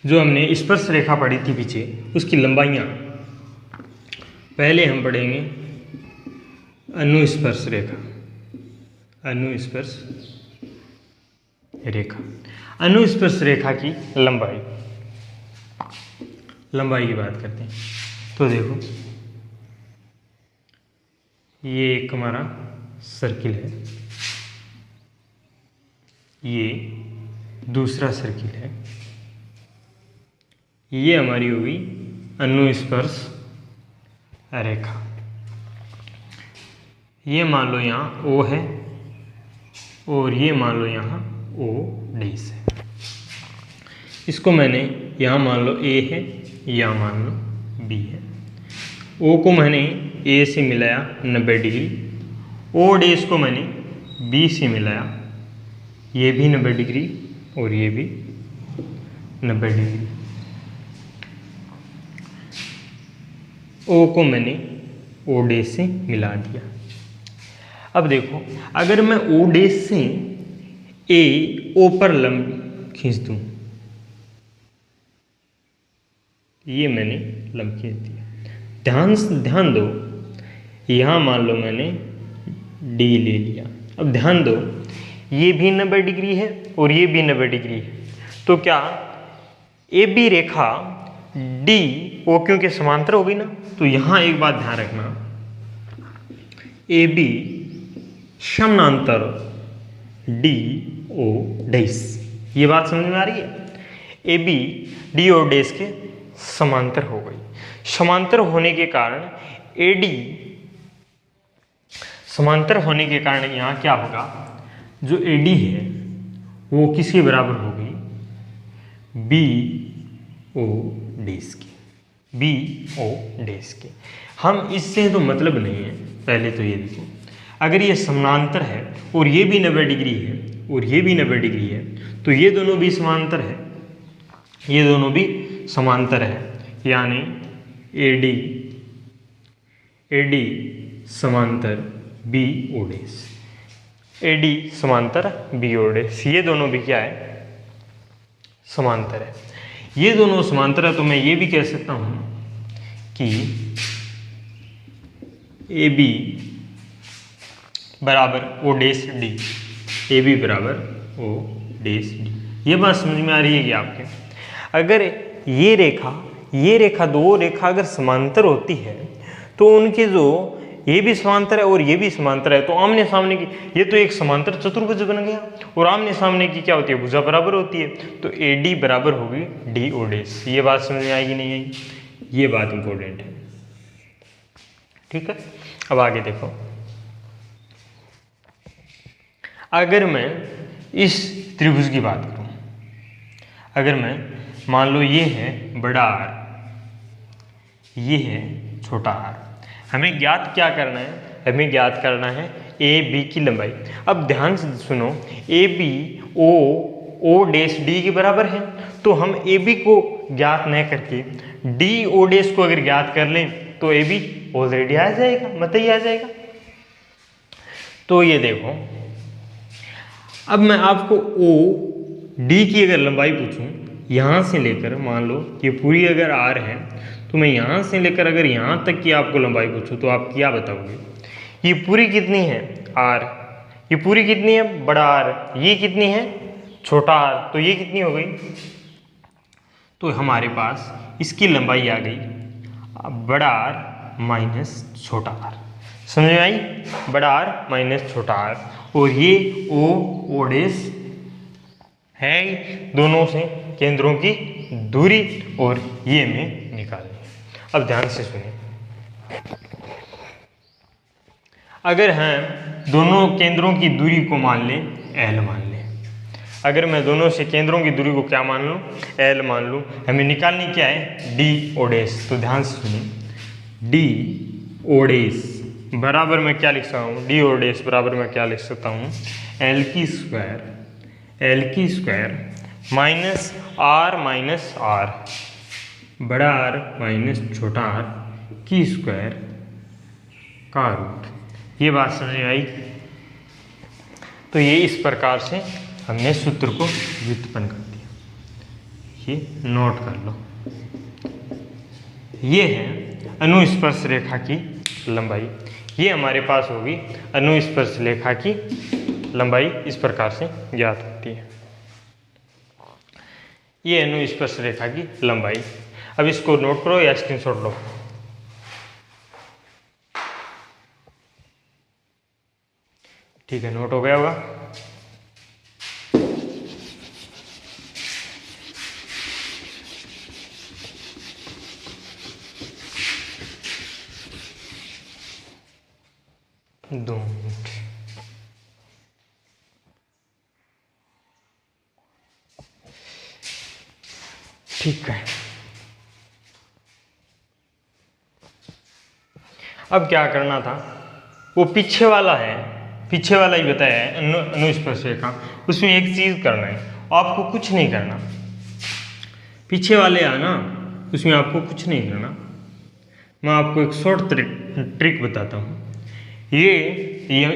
जो हमने स्पर्श रेखा पढ़ी थी पीछे, उसकी लंबाइयाँ। पहले हम पढ़ेंगे अनुस्पर्श रेखा। अनुस्पर्श रेखा, अनुस्पर्श रेखा की लंबाई की बात करते हैं। तो देखो, ये एक हमारा सर्किल है, ये दूसरा सर्किल है, ये हमारी होगी अनुस्पर्श रेखा। ये मान लो यहाँ O है और ये मान लो यहाँ O डैश है। इसको मैंने यहाँ मान लो A है, यहाँ मान लो B है। O को मैंने A से मिलाया 90 डिग्री, O डैश को मैंने B से मिलाया, ये भी 90 डिग्री और ये भी 90 डिग्री। O को मैंने O डैश से मिला दिया। अब देखो, अगर मैं O डैश से A O पर लंब खींच दूँ, ये मैंने लंब खींच दिया। ध्यान दो, यहाँ मान लो मैंने D ले लिया। अब ध्यान दो, ये भी 90 डिग्री है और ये भी 90 डिग्री है, तो क्या AB रेखा D O क्योंकि समांतर हो गई ना, तो यहाँ एक बात ध्यान रखना, AB समानांतर DO डैश। ये बात समझ में आ रही है? AB DO डैश के समांतर हो गई। समांतर होने के कारण AD समांतर होने के कारण यहाँ क्या होगा, जो AD है वो किसके बराबर होगी, BO डैश के, BO डैश के। हम इससे तो मतलब नहीं है, पहले तो ये देखो, अगर ये समांतर है और ये भी 90 डिग्री है और ये भी 90 डिग्री है, तो ये दोनों भी समांतर है, ये दोनों भी समांतर है, यानी AD समांतर BO डैश, AD समांतर BO डैश, ये दोनों भी क्या है, समांतर है। ये दोनों समांतर है, तो मैं ये भी कह सकता हूँ कि AB बराबर O डैश D, AB बराबर O डैश D। ये बात समझ में आ रही है कि आपके, अगर ये रेखा दो रेखा अगर समांतर होती है, तो उनके जो ये भी समांतर है और ये भी समांतर है, तो आमने सामने की, ये तो एक समांतर चतुर्भुज बन गया, और आमने सामने की क्या होती है, भुजा बराबर होती है, तो AD बराबर होगी DO डैश। ये बात समझ में आएगी नहीं आएगी, ये बात इंपॉर्टेंट है, ठीक है। अब आगे देखो, अगर मैं इस त्रिभुज की बात करूं, अगर मैं मान लो ये है बड़ा R, ये है छोटा r, हमें ज्ञात क्या करना है, हमें ज्ञात करना है AB की लंबाई। अब ध्यान से सुनो, AB O डैश D के बराबर है, तो हम AB को ज्ञात न करके DO डैश को अगर ज्ञात कर लें तो AB ऑलरेडी आ जाएगा, मत ही आ जाएगा। तो ये देखो, अब मैं आपको OD की अगर लंबाई पूछूं, यहाँ से लेकर, मान लो ये पूरी अगर R है, तो मैं यहाँ से लेकर अगर यहाँ तक की आपको लंबाई पूछूं, तो आप क्या बताओगे, ये पूरी कितनी है R, ये पूरी कितनी है बड़ा R, ये कितनी है छोटा r, तो ये कितनी हो गई, तो हमारे पास इसकी लंबाई आ गई बड़ा R माइनस छोटा r। समझ में आई, बड़ा R माइनस छोटा r, और ये O डैश है दोनों से केंद्रों की दूरी, और ये हमें निकालनी है। अब ध्यान से सुनिए, अगर हम दोनों केंद्रों की दूरी को मान लें L मान लें, अगर मैं दोनों से केंद्रों की दूरी को क्या मान लूँ, L मान लूँ, हमें निकालनी क्या है DO डैश। तो ध्यान से सुनिए, DO डैश बराबर मैं क्या लिख सकता हूँ, DO डैश बराबर मैं क्या लिख सकता हूँ, L की स्क्वायर माइनस R बड़ा R माइनस छोटा r की स्क्वायर का रूट। ये बात समझ में आई। तो ये इस प्रकार से हमने सूत्र को व्युत्पन्न कर दिया, ये नोट कर लो। ये है अनुस्पर्श रेखा की लंबाई, ये हमारे पास होगी अनुस्पर्श रेखा की लंबाई, इस प्रकार से ज्ञात होती है, ये अनुस्पर्श रेखा की लंबाई। अब इसको नोट करो या स्क्रीनशॉट लो। ठीक है, नोट हो गया होगा। दो मिनट, ठीक है। अब क्या करना था, वो पीछे वाला है, पीछे वाला ही बताया है अनुस्पर्श रेखा, उसमें एक चीज़ करना है, आपको कुछ नहीं करना। पीछे वाले आना, उसमें आपको कुछ नहीं करना। मैं आपको एक शॉर्ट ट्रिक बताता हूँ। ये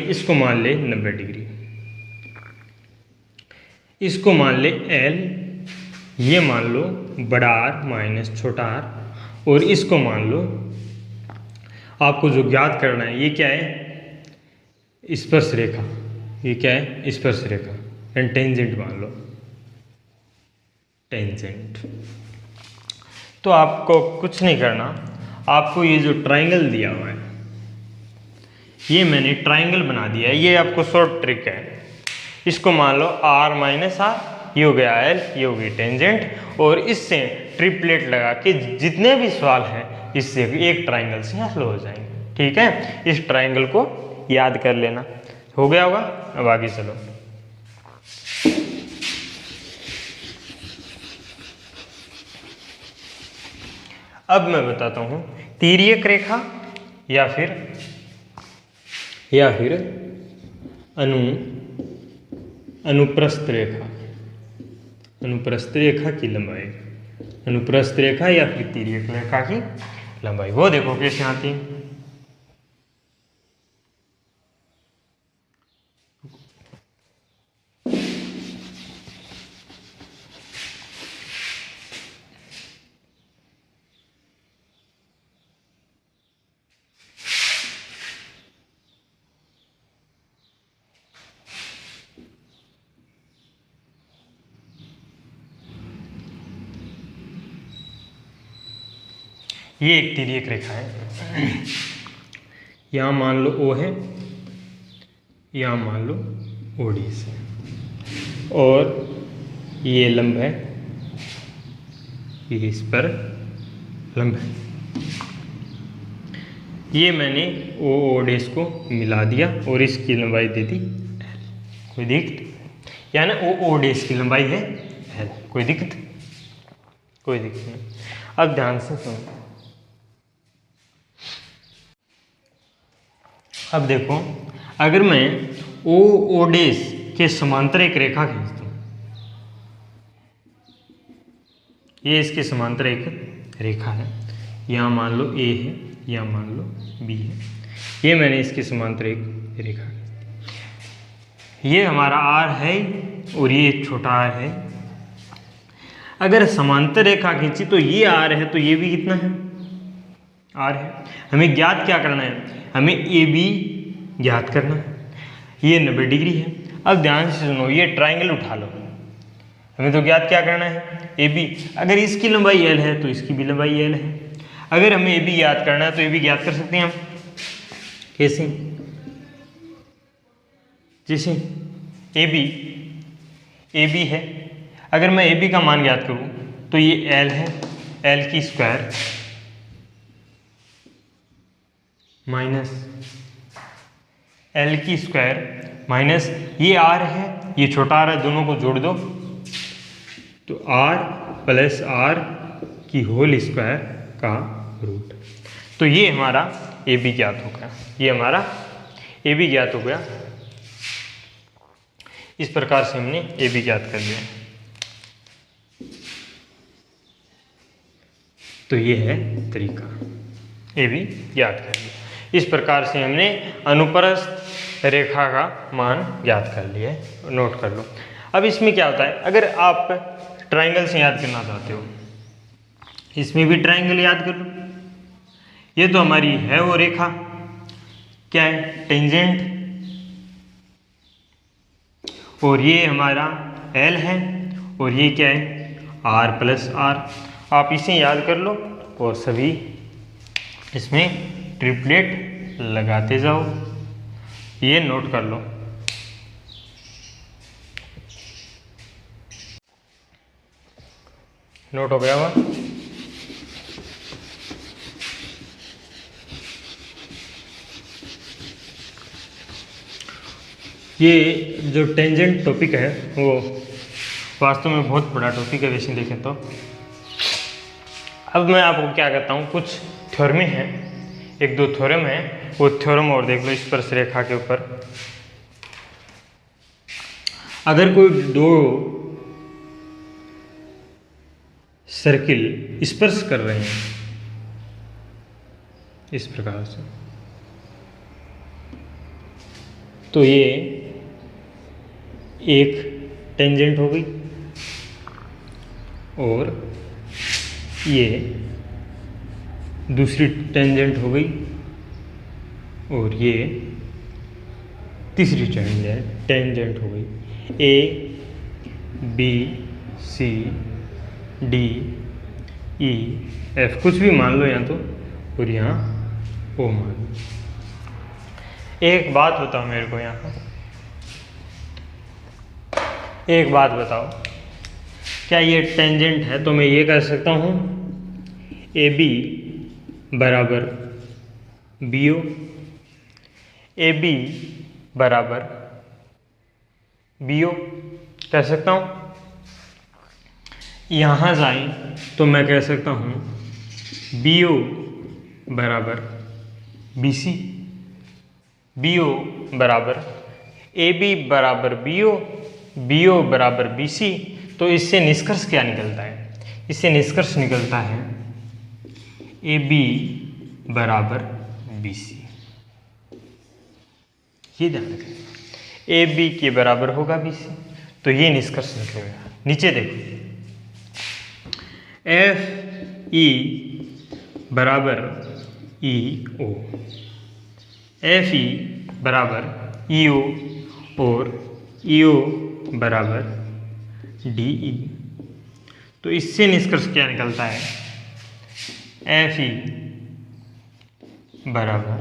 इसको मान ले 90 डिग्री, इसको मान ले L, ये मान लो बड़ा R माइनस छोटा r, और इसको मान लो, आपको जो ज्ञात करना है ये क्या है, स्पर्श रेखा। ये क्या है, स्पर्श रेखा, एंड टेंजेंट मान लो, टेंजेंट। तो आपको कुछ नहीं करना, आपको ये जो ट्राइंगल दिया हुआ है, ये मैंने ट्राइंगल बना दिया है, ये आपको शॉर्ट ट्रिक है। इसको मान लो R माइनस R, ये हो गया L, ये हो गई टेंजेंट, और इससे ट्रिपलेट लगा के जितने भी सवाल हैं इससे एक ट्राइंगल से हल हो जाएंगे। ठीक है, इस ट्राइंगल को याद कर लेना। हो गया होगा, अब आगे चलो। अब मैं बताता हूँ तिर्यक रेखा या फिर अनुप्रस्थ रेखा, अनुप्रस्थ रेखा की लंबाई, अनुप्रस्थ रेखा या फिर तिर्यक रेखा की लंबाई, वो देखो कैसे आती है। ये एक तिर्यक रेखा है, यहाँ मान लो O है, यहाँ मान लो OD है, और ये लंब है, ये इस पर लंब है। ये मैंने OD को मिला दिया और इसकी लंबाई दे दी L। कोई दिक्कत, यानी OD की लंबाई है L। कोई दिक्कत, कोई दिक्कत नहीं। अब ध्यान से सुनो, अब देखो, अगर मैं OD के समांतर एक रेखा खींचता हूँ, ये इसके समांतर एक रेखा है, यहाँ मान लो A है, यहाँ मान लो B है, ये मैंने इसके समांतर एक रेखा खींची, ये हमारा R है और ये छोटा r है। अगर समांतर रेखा खींची तो ये R है, तो ये भी कितना है, R है। हमें ज्ञात क्या करना है, हमें AB ज्ञात करना है, ये 90 डिग्री है। अब ध्यान से सुनो, ये ट्राइंगल उठा लो, हमें तो ज्ञात क्या करना है, AB। अगर इसकी लंबाई L है तो इसकी भी लंबाई L है। अगर हमें AB ज्ञात करना है तो AB ज्ञात कर सकते हैं हम, कैसे, जैसे AB है, अगर मैं AB का मान ज्ञात करूं तो ये L है, L की स्क्वायर माइनस L की स्क्वायर माइनस ये R है, ये छोटा r है, दोनों को जोड़ दो तो R प्लस R की होल स्क्वायर का रूट। तो ये हमारा AB ज्ञात हो गया, ये हमारा AB ज्ञात हो गया। इस प्रकार से हमने AB ज्ञात कर लिया। तो ये है तरीका, AB ज्ञात कर लिया। इस प्रकार से हमने अनुप्रस्थ रेखा का मान ज्ञात कर लिया है, नोट कर लो। अब इसमें क्या होता है, अगर आप ट्राइंगल से याद करना चाहते हो, इसमें भी ट्राइंगल याद कर लो। ये तो हमारी है वो रेखा, क्या है, टेंजेंट, और ये हमारा L है, और ये क्या है, R प्लस R। आप इसे याद कर लो और सभी इसमें ट्रिपलेट लगाते जाओ, ये नोट कर लो। नोट हो गया हुआ। ये जो टेंजेंट टॉपिक है वो वास्तव में बहुत बड़ा टॉपिक है, वैसे देखें तो अब मैं आपको क्या कहता हूँ, कुछ थ्योरमें हैं, एक दो थ्योरम है, वो थ्योरम और देख लो स्पर्शरेखा के ऊपर। अगर कोई दो सर्किल स्पर्श कर रहे हैं इस प्रकार से, तो ये एक टेंजेंट हो गई और ये दूसरी टेंजेंट हो गई और ये तीसरी टेंजेंट हो गई। A B C D E F कुछ भी मान लो यहाँ तो, और यहाँ ओ मान लो। एक बात बताओ मेरे को, यहाँ पर एक बात बताओ, क्या ये टेंजेंट है? तो मैं ये कह सकता हूँ ए बी बराबर बी ओ, ए बी बराबर बी ओ कह सकता हूँ। यहाँ जाए तो मैं कह सकता हूँ बी ओ बराबर बी सी, बी ओ बराबर ए बी बराबर बी ओ बराबर बी सी। तो इससे निष्कर्ष क्या निकलता है? इससे निष्कर्ष निकलता है ए बी बराबर बी सी। ये ध्यान रखें, ए बी के बराबर होगा बी सी, तो ये निष्कर्ष निकलेगा। नीचे देखो, एफ ई बराबर ई ओ, एफ ई बराबर ई ओ और ई ओ बराबर डी ई। तो इससे निष्कर्ष क्या निकलता है? एफ ई बराबर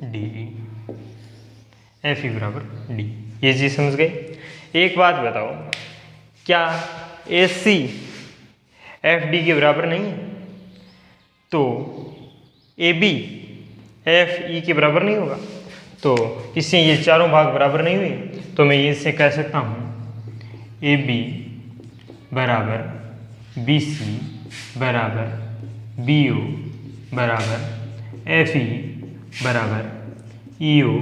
डी ई, एफ ई बराबर डी। ये चीज समझ गए? एक बात बताओ, क्या ए सी एफ डी के बराबर नहीं है? तो ए बी एफ ई के बराबर नहीं होगा, तो इससे ये चारों भाग बराबर नहीं हुए। तो मैं ये से कह सकता हूँ ए बी बराबर बी सी बराबर बी ओ बराबर एफ ई बराबर ई ओ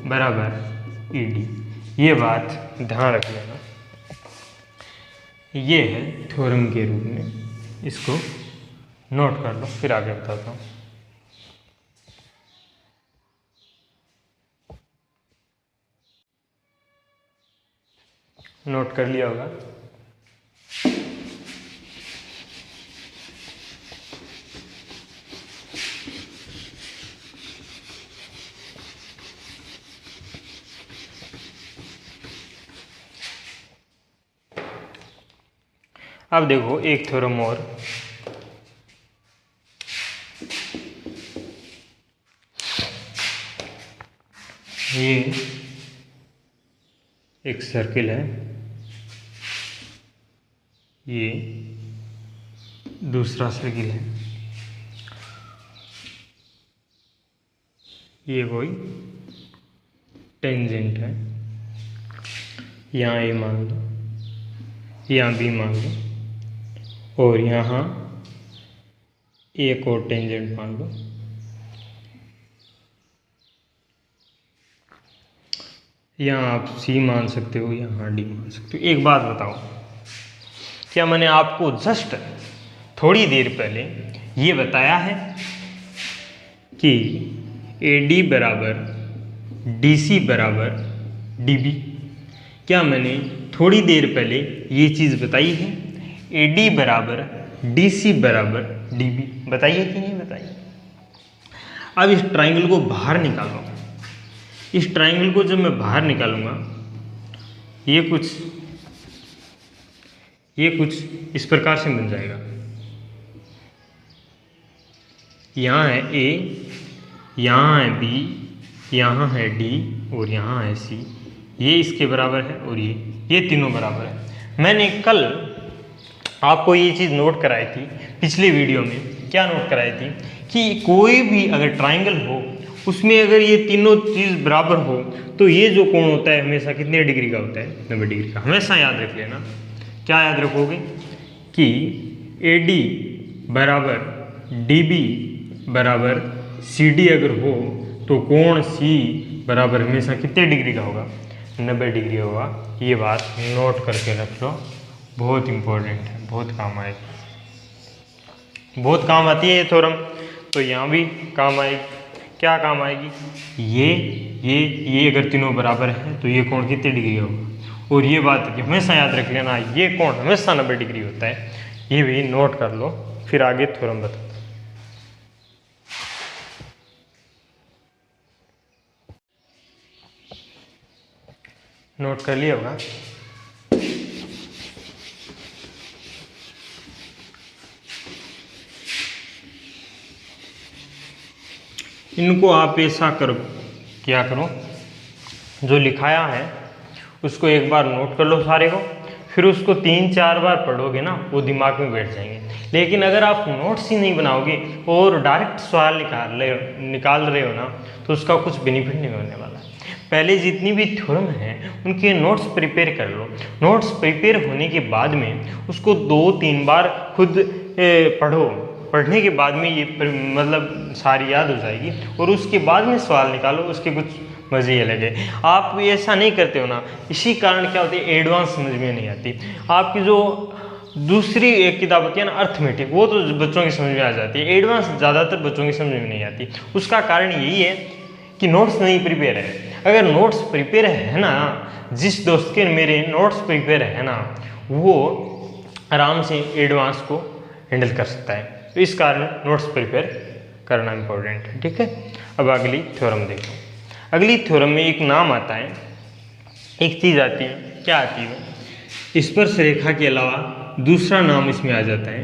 बराबर ई डी। ये बात ध्यान रख लेना। ये है थ्योरम के रूप में, इसको नोट कर लो, फिर आगे बताता हूँ। नोट कर लिया होगा। अब देखो एक थ्योरम और, ये एक सर्किल है, ये दूसरा सर्किल है, ये कोई टेंजेंट है, यहाँ ए मान लो, यहाँ बी मान लो, और यहाँ एक और टेंजेंट मान लो। यहाँ आप सी मान सकते हो, यहाँ डी मान सकते हो। एक बात बताओ, क्या मैंने आपको जस्ट थोड़ी देर पहले ये बताया है कि ए डी बराबर डी सी बराबर डी बी? क्या मैंने थोड़ी देर पहले ये चीज़ बताई है? ए डी बराबर डी सी बराबर डी बी बताइए कि नहीं बताइए? अब इस ट्राइंगल को बाहर निकालो। इस ट्राइंगल को जब मैं बाहर निकालूंगा, ये कुछ इस प्रकार से बन जाएगा। यहाँ है ए, यहाँ है बी, यहाँ है डी और यहाँ है सी। ये इसके बराबर है और ये तीनों बराबर है। मैंने कल आपको ये चीज़ नोट कराई थी पिछले वीडियो में। क्या नोट कराई थी कि कोई भी अगर ट्राइंगल हो, उसमें अगर ये तीनों चीज़ बराबर हो, तो ये जो कोण होता है हमेशा कितने डिग्री का होता है? 90 डिग्री का। हमेशा याद रख लेना, क्या याद रखोगे कि AD बराबर DB बराबर CD अगर हो तो कोण C बराबर हमेशा कितने डिग्री का होगा, 90 डिग्री होगा। ये बात नोट करके रख लो, बहुत इंपॉर्टेंट है, बहुत काम आएगी, बहुत काम आती है ये थ्योरम। तो यहाँ भी काम आएगी। क्या काम आएगी, ये अगर तीनों बराबर है तो ये कोण कितने डिग्री होगा। और ये बात हमेशा याद रख लेना, ये कोण हमेशा 90 डिग्री होता है, ये भी नोट कर लो, फिर आगे थ्योरम बताता हूं। नोट कर लिया होगा। इनको आप ऐसा करो, क्या करो, जो लिखाया है उसको एक बार नोट कर लो सारे को, फिर उसको 3-4 बार पढ़ोगे ना, वो दिमाग में बैठ जाएंगे। लेकिन अगर आप नोट्स ही नहीं बनाओगे और डायरेक्ट सवाल निकाल रहे हो ना, तो उसका कुछ बेनिफिट नहीं होने वाला। पहले जितनी भी थ्योरम हैं उनके नोट्स प्रिपेयर कर लो। नोट्स प्रिपेयर होने के बाद में उसको 2-3 बार खुद पढ़ो। पढ़ने के बाद में ये मतलब सारी याद हो जाएगी, और उसके बाद में सवाल निकालो, उसके कुछ मज़े अलग है। आप ऐसा नहीं करते हो ना, इसी कारण क्या होती है, एडवांस समझ में नहीं आती। आपकी जो दूसरी एक किताब होती है ना, अर्थमेटिक, वो तो बच्चों की समझ में आ जाती है, एडवांस ज़्यादातर बच्चों की समझ में नहीं आती। उसका कारण यही है कि नोट्स नहीं प्रिपेयर है। अगर नोट्स प्रिपेयर है ना, जिस दोस्त के मेरे नोट्स प्रिपेयर है ना, वो आराम से एडवांस को हैंडल कर सकता है। तो इस कारण नोट्स प्रिपेयर करना इंपॉर्टेंट है, ठीक है। अब अगली थ्योरम देखो। अगली थ्योरम में एक नाम आता है, एक चीज़ आती है, क्या आती है, स्पर्श रेखा के अलावा दूसरा नाम इसमें आ जाता है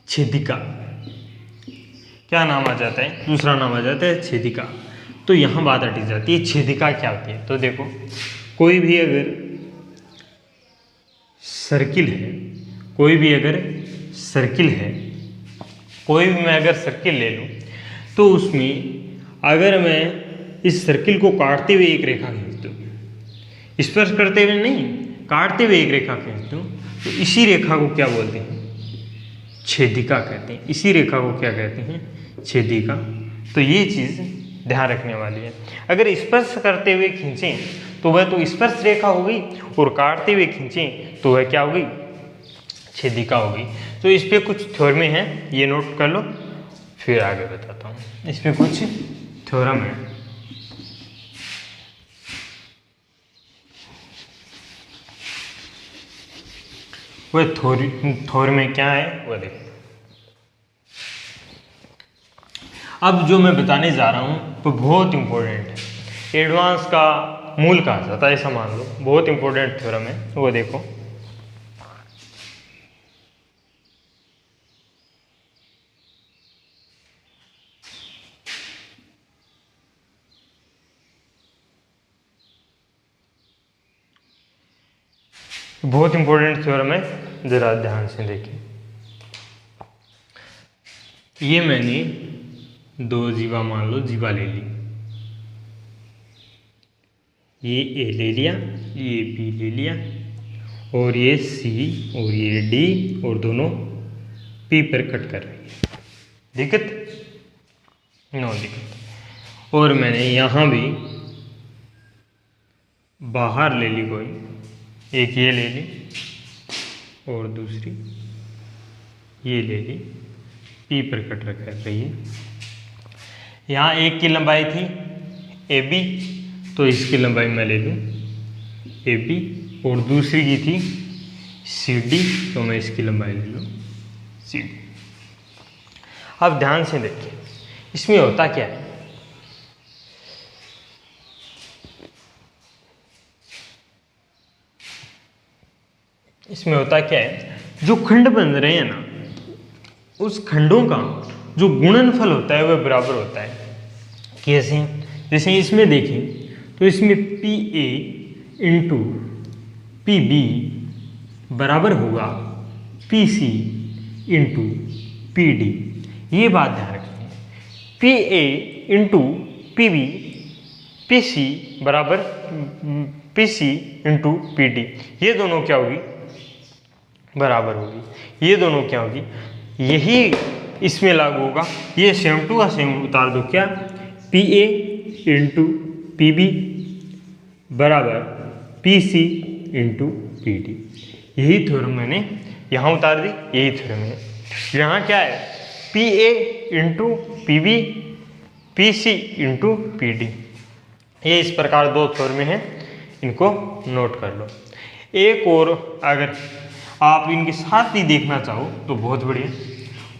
छेदिका। क्या नाम आ जाता है, दूसरा नाम आ जाता है छेदिका। तो यहाँ बात अटक जाती है, छेदिका क्या होती है। तो देखो, कोई भी अगर सर्किल है, कोई भी अगर सर्किल मैं अगर सर्किल ले लूँ, तो उसमें अगर मैं इस सर्किल को काटते हुए एक रेखा खींच दूँ, स्पर्श करते हुए नहीं, काटते हुए एक रेखा खींच दूँ, तो इसी रेखा को क्या बोलते हैं, छेदिका कहते हैं। इसी रेखा को क्या कहते हैं, छेदिका। तो ये चीज़ ध्यान रखने वाली है। अगर स्पर्श करते हुए खींचें तो वह तो स्पर्श रेखा हो गई, और काटते हुए खींचें तो वह क्या हो गई, छेदिका हो गई। तो इस पे कुछ थ्योरम हैं, ये नोट कर लो, फिर आगे बताता हूँ। इस पे कुछ थ्योरम है। वह थ्योरम में क्या है वो देखो। अब जो मैं बताने जा रहा हूँ तो बहुत इंपॉर्टेंट है, एडवांस का मूल कहा जाता है, ऐसा मान लो, बहुत इंपॉर्टेंट थ्योरम है, वो देखो। बहुत इंपॉर्टेंट थ्योरम है, जरा ध्यान से देखिए। ये मैंने 2 जीवा मान लो, जीवा ले ली, ये ए ले लिया, ये बी ले लिया, और ये सी और ये डी, और दोनों पी पर कट कर रही है, दिक्कत नो दिक्कत। और मैंने यहाँ भी बाहर ले ली कोई, एक ये ले ली और दूसरी ये ले ली, पी पर कट रखा है। यहाँ एक की लंबाई थी ए बी, तो इसकी लंबाई मैं ले लूँ ए बी, और दूसरी की थी सी डी, तो मैं इसकी लंबाई ले लूँ सी डी। अब ध्यान से देखिए, इसमें होता क्या है, इसमें होता क्या है, जो खंड बन रहे हैं ना, उस खंडों का जो गुणनफल होता है वह बराबर होता है। कैसे, जैसे इसमें देखें तो इसमें P A into P B बराबर होगा P C into P D. ये बात ध्यान रखनी है, P A into P B P C बराबर PC इंटू PD, ये दोनों क्या होगी, बराबर होगी। ये दोनों क्या होगी, यही इसमें लागू होगा। ये सेम टू का सेम उतार दो, क्या PA इंटू PB बराबर PC इंटू PD। यही थ्योरम मैंने यहाँ उतार दी, यही थ्योरम है। यहाँ क्या है, PA into PB PC into PD। ये इस प्रकार दो थ्योरम हैं, इनको नोट कर लो। एक और अगर आप इनके साथ ही देखना चाहो तो बहुत बढ़िया,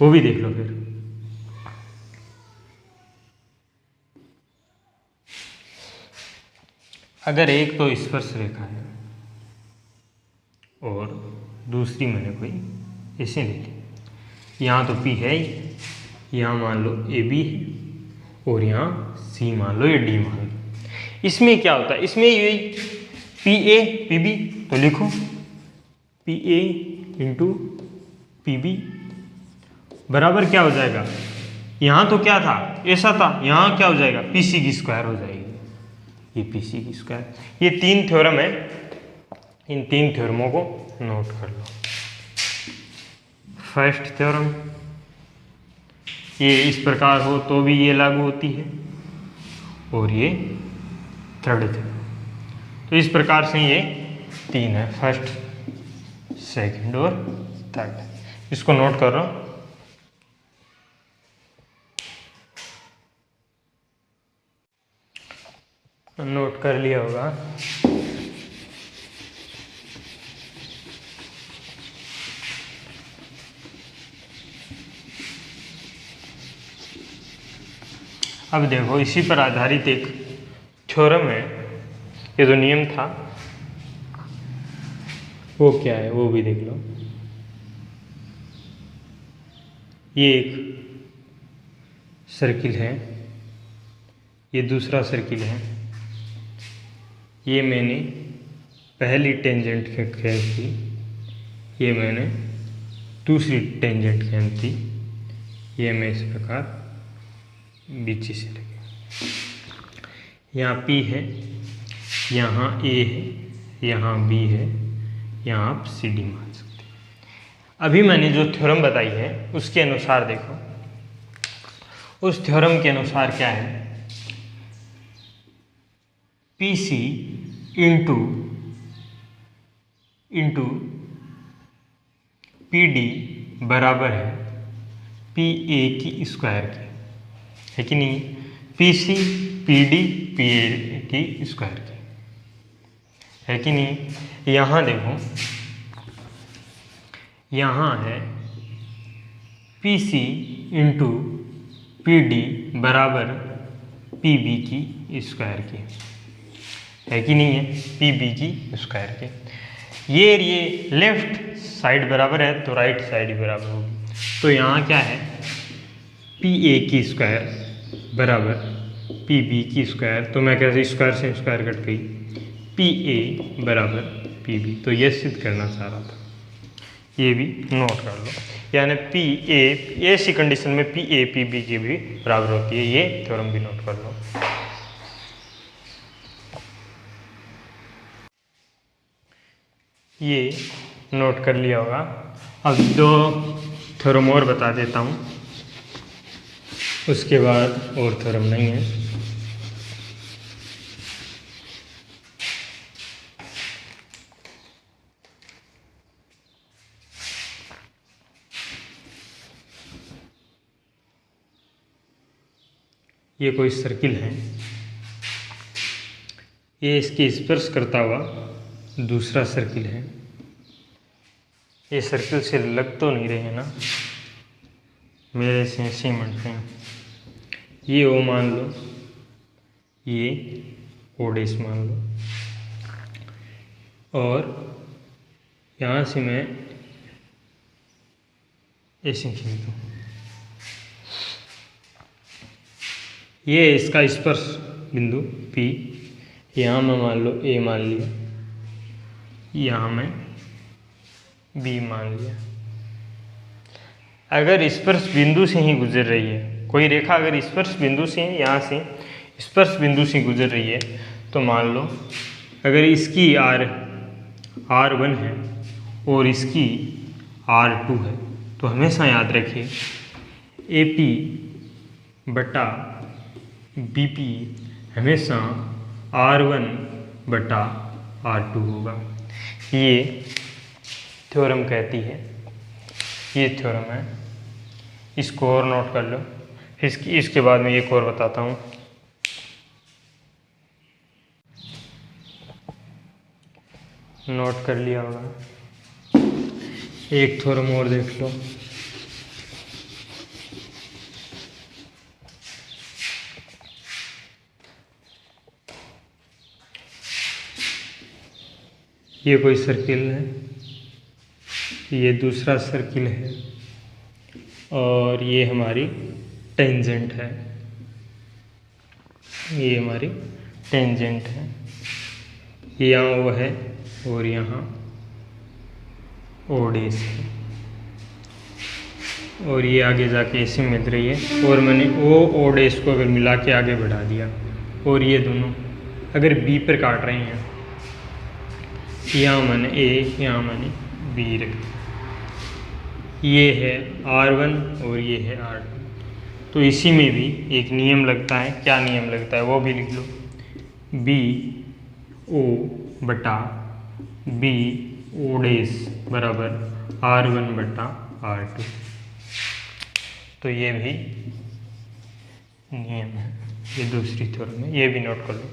वो भी देख लो फिर। अगर एक तो स्पर्श रेखा है और दूसरी मैंने कोई ऐसे ले ली, यहाँ तो P है ही, यहाँ मान लो AB है और यहाँ C मान लो या D मान लो। इसमें क्या होता है, इसमें ये PA PB, तो लिखो PA इंटू PB बराबर क्या हो जाएगा, यहाँ तो क्या था, ऐसा था, यहाँ क्या हो जाएगा, PC की स्क्वायर हो जाएगी, ये PC की स्क्वायर। ये तीन थ्योरम है, इन तीन थ्योरमों को नोट कर लो। फर्स्ट थ्योरम, ये इस प्रकार हो तो भी ये लागू होती है, और ये थर्ड थ्योरम। तो इस प्रकार से ये तीन है, फर्स्ट सेकंड और थर्ड। इसको नोट कर रहा हूँ। नोट कर लिया होगा। अब देखो, इसी पर आधारित एक थ्योरम है। ये जो नियम था वो क्या है, वो भी देख लो। ये एक सर्किल है, ये दूसरा सर्किल है। ये मैंने पहली टेंजेंट खींच थी, ये मैंने दूसरी टेंजेंट खींच थी। ये मैं इस प्रकार बीच से लगे, यहाँ P है, यहाँ A है, यहाँ B है, यहाँ आप CD मान सकते हैं। अभी मैंने जो थ्योरम बताई है उसके अनुसार देखो, उस थ्योरम के अनुसार क्या है, PC इंटू PD बराबर है PA की स्क्वायर के, है कि नहीं। PC PD PA की स्क्वायर की, है कि नहीं। यहाँ देखो, यहाँ है PC इंटू PD बराबर PB की स्क्वायर की, है कि नहीं है, PB की स्क्वायर के। ये लेफ्ट साइड बराबर है तो राइट साइड भी बराबर होगी। तो यहाँ क्या है, PA की स्क्वायर बराबर PB की स्क्वायर, तो मैं कैसे स्क्वायर से स्क्वायर कट गई, PA बराबर PB। तो ये सिद्ध करना चाह रहा था, ये भी नोट कर लो। यानी PA ऐसी कंडीशन में PA PB की भी बराबर होती है, ये थ्योरम भी नोट कर लो। ये नोट कर लिया होगा। अब दो थ्योरम और बता देता हूँ, उसके बाद और थ्योरम नहीं है। ये कोई सर्किल है, ये इसकी स्पर्श करता हुआ दूसरा सर्किल है। ये सर्किल से लग तो नहीं रहे हैं ना, मेरे से सीमेंट हैं। ये O मान लो, ये O डैश मान लो, और यहाँ से मैं ऐसे खींच दूँ। ये इसका स्पर्श बिंदु P, यहाँ मैं मान लो A मान लिया, यहाँ मैं B मान लिया। अगर स्पर्श बिंदु से ही गुजर रही है, कोई रेखा अगर स्पर्श बिंदु से यहाँ से स्पर्श बिंदु से गुजर रही है, तो मान लो अगर इसकी R1 है और इसकी R2 है तो हमेशा याद रखिए AP बटा BP हमेशा R1 बटा R2 होगा। ये थ्योरम कहती है, ये थ्योरम है, इसको और नोट कर लो। इसके बाद में एक और बताता हूँ। नोट कर लिया होगा। एक थ्योरम और देख लो। ये कोई सर्किल है, ये दूसरा सर्किल है और ये हमारी टेंजेंट है, ये हमारी टेंजेंट है। यहाँ वो है और यहाँ ओडेस है और ये आगे जाके ऐसे मिल रही है और मैंने ओ ओडेस को अगर मिला के आगे बढ़ा दिया और ये दोनों अगर बी पर काट रहे हैं, यहाँ मैंने ए, यहाँ मैंने बी रख, ये है R1 और ये है R2। तो इसी में भी एक नियम लगता है। क्या नियम लगता है वो भी लिख लो। BO बटा BO डेस बराबर R1 बटा R2। तो ये भी नियम है, ये दूसरी थ्योरम है, ये भी नोट कर लो।